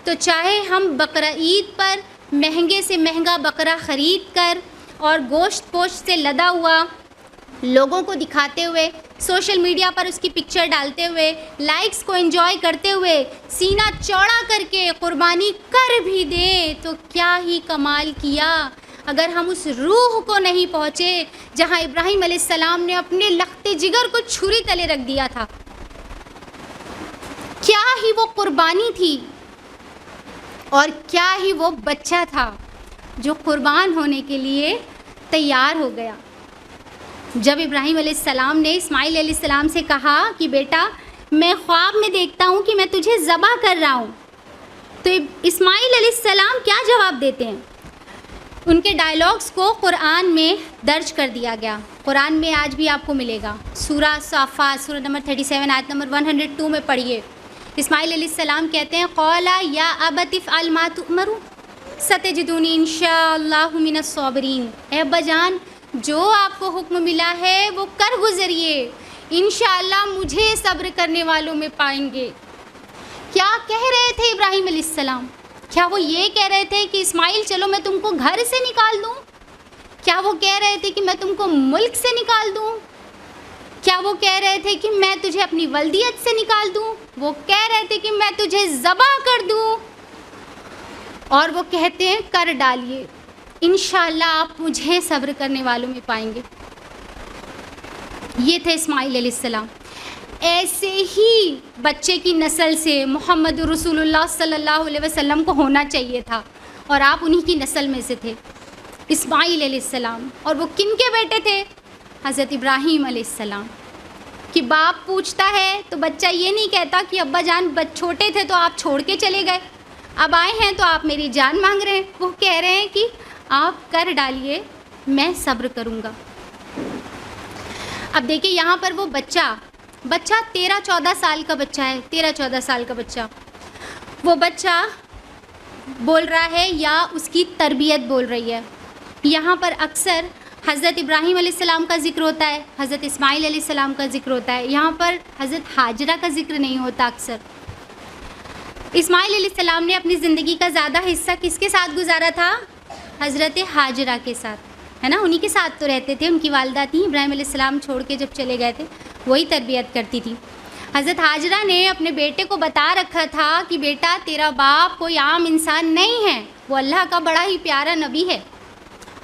تو چاہے ہم بقرہ عید پر مہنگے سے مہنگا بقرہ خرید کر اور گوشت پوشت سے لدا ہوا لوگوں کو دکھاتے ہوئے، سوشل میڈیا پر اس کی پکچر ڈالتے ہوئے، لائکس کو انجوائے کرتے ہوئے، سینہ چوڑا کر کے قربانی کر بھی دیں تو کیا ہی کمال کیا. اگر ہم اس روح کو نہیں پہنچے جہاں ابراہیم علیہ السلام نے اپنے لختے جگر کو چھری تلے رکھ دیا تھا. کیا ہی وہ قربانی تھی اور کیا ہی وہ بچہ تھا جو قربان ہونے کے لیے تیار ہو گیا. جب ابراہیم علیہ السلام نے اسماعیل علیہ السلام سے کہا کہ بیٹا میں خواب میں دیکھتا ہوں کہ میں تجھے ذبح کر رہا ہوں، تو اسماعیل علیہ السلام کیا جواب دیتے ہیں؟ ان کے ڈائلاگس کو قرآن میں درج کر دیا گیا. قرآن میں آج بھی آپ کو ملے گا. سورہ صافات سورہ نمبر 37 آیت نمبر 102 میں پڑھیے. اسماعیل علیہ السلام کہتے ہیں قَالَ يَا أَبَتِ افْعَلْ مَا تُؤْمَرُ سَتَجِدُونِي إِن شَاءَ اللَّهُ مِنَ الصَّابِرِينَ. اے ابا جان جو آپ کو حکم ملا ہے وہ کر گزریے، انشاءاللہ مجھے صبر کرنے والوں میں پائیں گے. کیا کہہ رہے تھے ابراہیم علیہ السلام؟ کیا وہ یہ کہہ رہے تھے کہ اسماعیل چلو میں تم کو گھر سے نکال دوں؟ کیا وہ کہہ رہے تھے کہ میں تم کو ملک سے نکال دوں؟ کیا وہ کہہ رہے تھے کہ میں تجھے اپنی ولدیت سے نکال دوں؟ وہ کہہ رہے تھے کہ میں تجھے ذبح کر دوں؟ اور وہ کہتے ہیں کر ڈالیے، انشاءاللہ آپ مجھے صبر کرنے والوں میں پائیں گے. یہ تھے اسماعیل علیہ السلام. ایسے ہی بچے کی نسل سے محمد رسول اللہ صلی اللہ علیہ وسلم کو ہونا چاہیے تھا، اور آپ انہی کی نسل میں سے تھے اسماعیل علیہ السلام. اور وہ کن کے بیٹے تھے؟ حضرت ابراہیم علیہ السلام. کہ باپ پوچھتا ہے تو بچہ یہ نہیں کہتا کہ ابا جان چھوٹے تھے تو آپ چھوڑ کے چلے گئے، اب آئے ہیں تو آپ میری جان مانگ رہے ہیں. وہ کہہ رہے ہیں کہ آپ کر ڈالیے میں صبر کروں گا. اب دیکھیں یہاں پر وہ بچہ 13-14 سال کا بچہ ہے. 13-14 سال کا بچہ، وہ بچہ بول رہا ہے یا اس کی تربیت بول رہی ہے. یہاں پر اکثر حضرت ابراہیم علیہ السلام کا ذکر ہوتا ہے, حضرت اسماعیل علیہ السلام کا ذکر ہوتا ہے, یہاں پر حضرت ہاجرہ کا ذکر نہیں ہوتا اکثر. اسماعیل علیہ السلام نے اپنی زندگی کا زیادہ حصہ کس کے ساتھ گزارا تھا؟ حضرت ہاجرہ کے ساتھ, ہے نا, انہی کے ساتھ تو رہتے تھے. ان کی والدہ تھیں, ابراہیم علیہ السلام چھوڑ کے جب چلے گئے تھے وہی تربیت کرتی تھی. حضرت ہاجرہ نے اپنے بیٹے کو بتا رکھا تھا کہ بیٹا تیرا باپ کوئی عام انسان نہیں ہے, وہ اللہ کا بڑا ہی پیارا نبی ہے.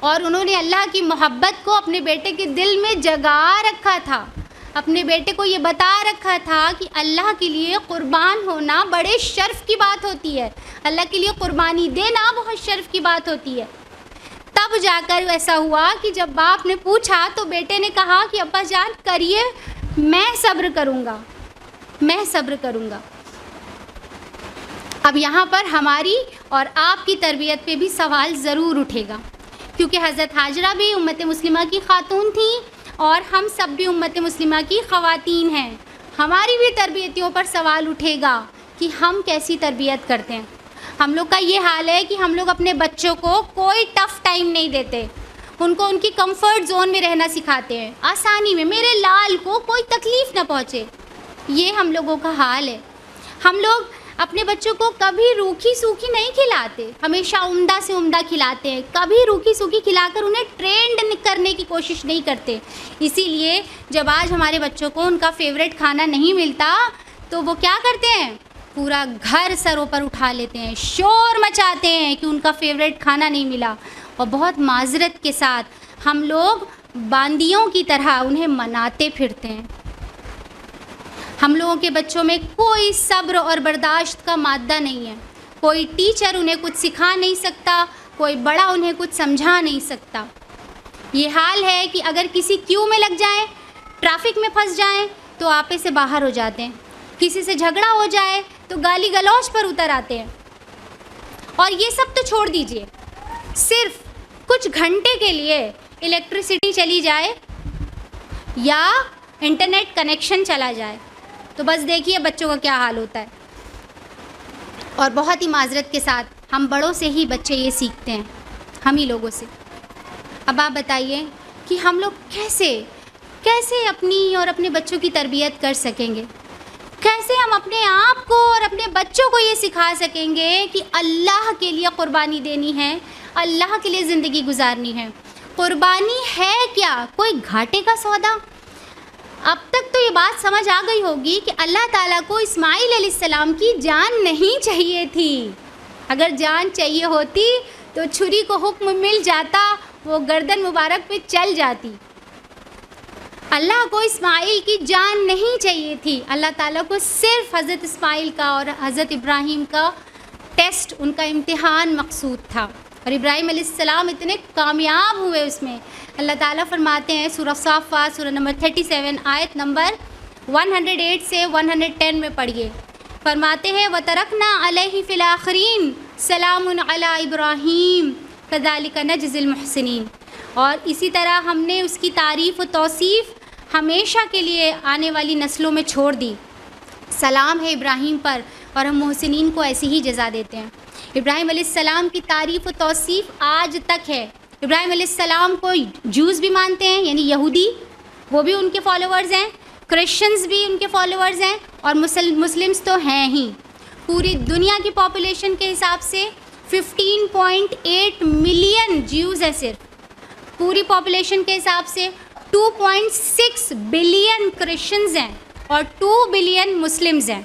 اور انہوں نے اللہ کی محبت کو اپنے بیٹے کے دل میں جگا رکھا تھا. اپنے بیٹے کو یہ بتا رکھا تھا کہ اللہ کے لیے قربان ہونا بڑے شرف کی بات ہوتی ہے, اللہ کے لیے قربانی دینا بہت شرف کی بات ہوتی ہے. تب جا کر ایسا ہوا کہ جب باپ نے پوچھا تو بیٹے نے کہا کہ ابا جان کریے, میں صبر کروں گا, میں صبر کروں گا. اب یہاں پر ہماری اور آپ کی تربیت پہ بھی سوال ضرور اٹھے گا, کیونکہ حضرت ہاجرہ بھی امت مسلمہ کی خاتون تھیں اور ہم سب بھی امت مسلمہ کی خواتین ہیں. ہماری بھی تربیتوں پر سوال اٹھے گا کہ ہم کیسی تربیت کرتے ہیں. ہم لوگ کا یہ حال ہے کہ ہم لوگ اپنے بچوں کو کوئی ٹف ٹائم نہیں دیتے, ان کو ان کی کمفرٹ زون میں رہنا سکھاتے ہیں, آسانی میں, میرے لال کو کوئی تکلیف نہ پہنچے. یہ ہم لوگوں کا حال ہے. ہم لوگ اپنے بچوں کو کبھی روکھی سوکھی نہیں کھلاتے, ہمیشہ عمدہ سے عمدہ کھلاتے ہیں. کبھی روکھی سوکھی کھلا کر انہیں ٹرینڈ کرنے کی کوشش نہیں کرتے. اسی لیے جب آج ہمارے بچوں کو ان کا فیوریٹ کھانا نہیں ملتا تو وہ کیا کرتے ہیں, پورا گھر سروں پر اٹھا لیتے ہیں, شور مچاتے ہیں کہ ان کا فیوریٹ کھانا نہیں ملا. اور بہت معذرت کے ساتھ ہم لوگ باندیوں کی طرح انہیں مناتے پھرتے ہیں. ہم لوگوں کے بچوں میں کوئی صبر اور برداشت کا مادہ نہیں ہے. کوئی ٹیچر انہیں کچھ سکھا نہیں سکتا, کوئی بڑا انہیں کچھ سمجھا نہیں سکتا. یہ حال ہے کہ اگر کسی کیو میں لگ جائیں, ٹریفک میں پھنس جائیں تو آپے سے باہر ہو جاتے ہیں. کسی سے جھگڑا ہو جائے تو گالی گلوچ پر اتر آتے ہیں. اور یہ سب تو چھوڑ دیجئے, صرف کچھ گھنٹے کے لیے الیکٹریسٹی چلی جائے یا انٹرنیٹ کنیکشن چلا جائے تو بس دیکھیے بچوں کا کیا حال ہوتا ہے. اور بہت ہی معذرت کے ساتھ ہم بڑوں سے ہی بچے یہ سیکھتے ہیں, ہم ہی لوگوں سے. اب آپ بتائیے کہ ہم لوگ کیسے اپنی اور اپنے بچوں کی تربیت کر سکیں گے؟ کیسے ہم اپنے آپ کو اور اپنے بچوں کو یہ سکھا سکیں گے کہ اللہ کے لیے قربانی دینی ہے, اللہ کے لیے زندگی گزارنی ہے؟ قربانی ہے کیا؟ کوئی گھاٹے کا سودا؟ اب تک تو یہ بات سمجھ آ گئی ہوگی کہ اللہ تعالیٰ کو اسماعیل علیہ السلام کی جان نہیں چاہیے تھی. اگر جان چاہیے ہوتی تو چھری کو حکم مل جاتا, وہ گردن مبارک پہ چل جاتی. اللہ کو اسماعیل کی جان نہیں چاہیے تھی. اللہ تعالیٰ کو صرف حضرت اسماعیل کا اور حضرت ابراہیم کا ٹیسٹ, ان کا امتحان مقصود تھا. اور ابراہیم علیہ السلام اتنے کامیاب ہوئے اس میں. اللہ تعالیٰ فرماتے ہیں سورہ صافات سورہ نمبر 37 آیت نمبر 108 سے 110 میں پڑھیے. فرماتے ہیں وَتَرَكْنَا عَلَيْهِ فِي الْآخِرِينَ سَلَامٌ عَلَىٰ إِبْرَاهِيمَ كَذَلِكَ نَجْزِي الْمُحْسِنِينَ. اور اسی طرح ہم نے اس کی تعریف و توصیف ہمیشہ کے لیے آنے والی نسلوں میں چھوڑ دی. سلام ہے ابراہیم پر, اور ہم محسنین کو ایسی ہی جزا دیتے ہیں. ابراہیم علیہ السلام کی تعریف و توصیف آج تک ہے. ابراہیم علیہ السلام کو جوز بھی مانتے ہیں, یعنی یہودی, وہ بھی ان کے فالوورز ہیں, کرسچنز بھی ان کے فالوورز ہیں, اور مسلمز تو ہیں ہی. پوری دنیا کی پاپولیشن کے حساب سے 15.8 ملین جیوز ہیں صرف. پوری پاپولیشن کے حساب سے 2.6 بلین کرسچنز ہیں اور 2 بلین مسلمز ہیں.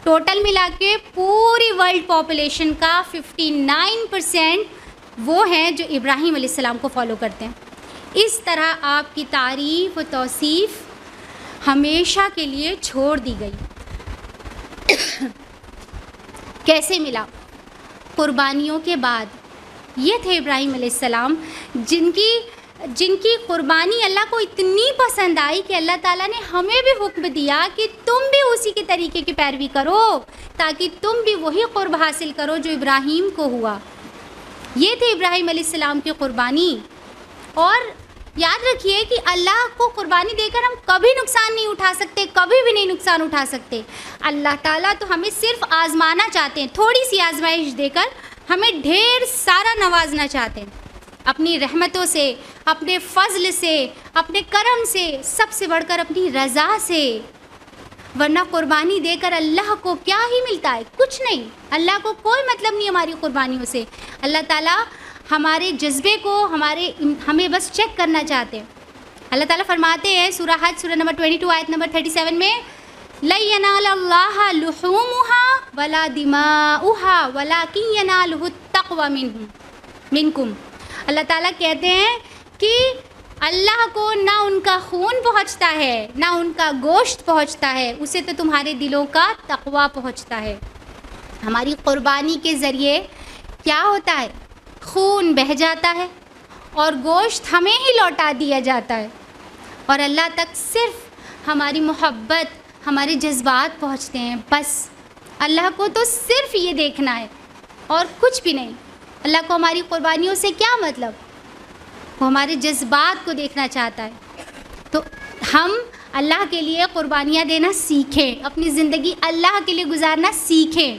ٹوٹل ملا کے پوری ورلڈ پاپولیشن کا 59% وہ ہیں جو ابراہیم علیہ السلام کو فالو کرتے ہیں. اس طرح آپ کی تعریف و توصیف ہمیشہ کے لیے چھوڑ دی گئی. کیسے ملا؟ قربانیوں کے بعد. یہ تھے ابراہیم علیہ السلام جن کی قربانی اللہ کو اتنی پسند آئی کہ اللہ تعالیٰ نے ہمیں بھی حکم دیا کہ تم بھی اسی کے طریقے کی پیروی کرو, تاکہ تم بھی وہی قرب حاصل کرو جو ابراہیم کو ہوا. یہ تھے ابراہیم علیہ السلام کی قربانی. اور یاد رکھیے کہ اللہ کو قربانی دے کر ہم کبھی نقصان نہیں اٹھا سکتے، کبھی بھی نہیں نقصان اٹھا سکتے۔ اللہ تعالیٰ تو ہمیں صرف آزمانا چاہتے ہیں، تھوڑی سی آزمائش دے کر ہمیں ڈھیر سارا نوازنا چاہتے ہیں، اپنی رحمتوں سے، اپنے فضل سے، اپنے کرم سے، سب سے بڑھ کر اپنی رضا سے۔ ورنہ قربانی دے کر اللہ کو کیا ہی ملتا ہے؟ کچھ نہیں۔ اللہ کو کوئی مطلب نہیں ہماری قربانیوں سے۔ اللہ تعالیٰ ہمارے جذبے کو ہمیں بس چیک کرنا چاہتے ہیں۔ اللہ تعالیٰ فرماتے ہیں سورہ حج سورہ نمبر 22 آیت نمبر 37 میں، لَن يَنَالَ اللَّهَ لُحُومُهَا وَلَا دِمَاؤُهَا وَلَكِن يَنَالُهُ التَّقْوَىٰ مِنكُمْ۔ اللہ تعالیٰ کہتے ہیں کہ اللہ کو نہ ان کا خون پہنچتا ہے، نہ ان کا گوشت پہنچتا ہے، اسے تو تمہارے دلوں کا تقویٰ پہنچتا ہے۔ ہماری قربانی کے ذریعے کیا ہوتا ہے؟ خون بہہ جاتا ہے اور گوشت ہمیں ہی لوٹا دیا جاتا ہے، اور اللہ تک صرف ہماری محبت، ہمارے جذبات پہنچتے ہیں۔ بس اللہ کو تو صرف یہ دیکھنا ہے اور کچھ بھی نہیں۔ اللہ کو ہماری قربانیوں سے کیا مطلب؟ وہ ہمارے جذبات کو دیکھنا چاہتا ہے۔ تو ہم اللہ کے لیے قربانیاں دینا سیکھیں، اپنی زندگی اللہ کے لیے گزارنا سیکھیں،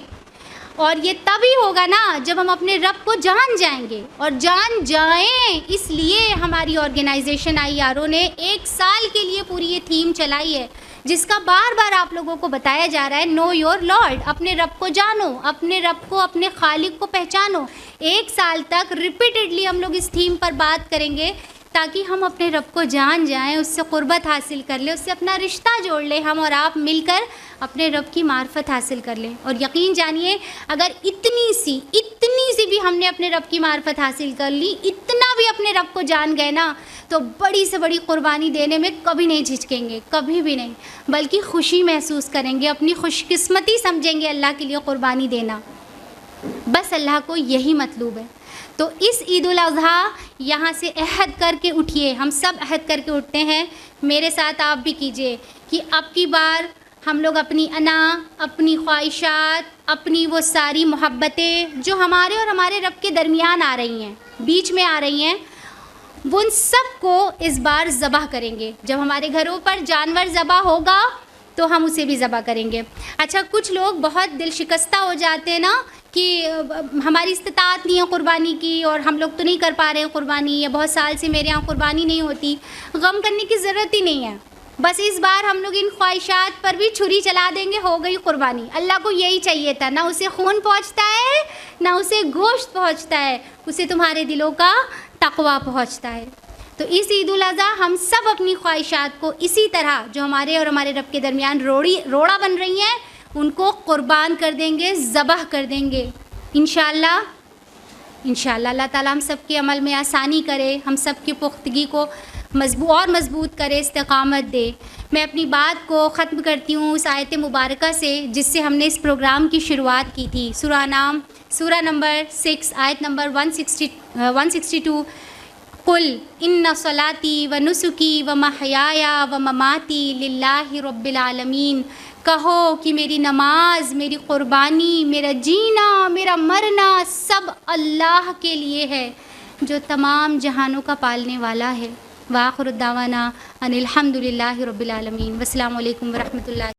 اور یہ تبھی ہوگا نا جب ہم اپنے رب کو جان جائیں گے، اور جان جائیں اس لیے ہماری آرگنائزیشن IRO نے 1 سال کے لیے پوری یہ تھیم چلائی ہے، جس کا بار بار آپ لوگوں کو بتایا جا رہا ہے، نو یور لارڈ، اپنے رب کو جانو، اپنے رب کو، اپنے خالق کو پہچانو۔ 1 سال تک ریپیٹڈلی ہم لوگ اس تھیم پر بات کریں گے تاکہ ہم اپنے رب کو جان جائیں، اس سے قربت حاصل کر لیں، اس سے اپنا رشتہ جوڑ لیں، ہم اور آپ مل کر اپنے رب کی معرفت حاصل کر لیں۔ اور یقین جانیے اگر اتنی سی بھی ہم نے اپنے رب کی معرفت حاصل کر لی، اتنا بھی اپنے رب کو جان گئے نا، تو بڑی سے بڑی قربانی دینے میں کبھی نہیں جھجکیں گے، کبھی بھی نہیں، بلکہ خوشی محسوس کریں گے، اپنی خوش قسمتی سمجھیں گے اللہ کے لیے قربانی دینا۔ بس اللہ کو یہی مطلوب ہے۔ تو اس عید الاضحیٰ یہاں سے عہد کر کے اٹھیے، ہم سب عہد کر کے اٹھتے ہیں، میرے ساتھ آپ بھی کیجئے کہ اب کی بار ہم لوگ اپنی انا، اپنی خواہشات، اپنی وہ ساری محبتیں جو ہمارے اور ہمارے رب کے درمیان آ رہی ہیں، بیچ میں آ رہی ہیں، وہ ان سب کو اس بار ذبح کریں گے۔ جب ہمارے گھروں پر جانور ذبح ہوگا تو ہم اسے بھی ذبح کریں گے۔ اچھا، کچھ لوگ بہت دل شکستہ ہو جاتے ہیں نا کہ ہماری استطاعت نہیں ہے قربانی کی، اور ہم لوگ تو نہیں کر پا رہے ہیں قربانی، یا بہت سال سے میرے یہاں قربانی نہیں ہوتی۔ غم کرنے کی ضرورت ہی نہیں ہے، بس اس بار ہم لوگ ان خواہشات پر بھی چھری چلا دیں گے، ہو گئی قربانی۔ اللہ کو یہی چاہیے تھا، نہ اسے خون پہنچتا ہے، نہ اسے گوشت پہنچتا ہے، اسے تمہارے دلوں کا تقویٰ پہنچتا ہے۔ تو اس عید الاضحیٰ ہم سب اپنی خواہشات کو اسی طرح جو ہمارے اور ہمارے رب کے درمیان روڑا بن رہی ہیں، ان کو قربان کر دیں گے، ذبح کر دیں گے انشاءاللہ۔ اللہ تعالیٰ ہم سب کے عمل میں آسانی کرے، ہم سب کی پختگی کو مضبوط کرے، استقامت دے۔ میں اپنی بات کو ختم کرتی ہوں اس آیت مبارکہ سے جس سے ہم نے اس پروگرام کی شروعات کی تھی، سورہ نمبر 6 آیت نمبر 162، قل ان صلاتی و نسکی و محیایا و مماتی للہ رب العالمین، کہو کہ میری نماز، میری قربانی، میرا جینا، میرا مرنا سب اللہ کے لیے ہے جو تمام جہانوں کا پالنے والا ہے۔ وآخر الدعوانا ان الحمد للہ رب العالمین۔ والسلام علیکم ورحمۃ اللہ۔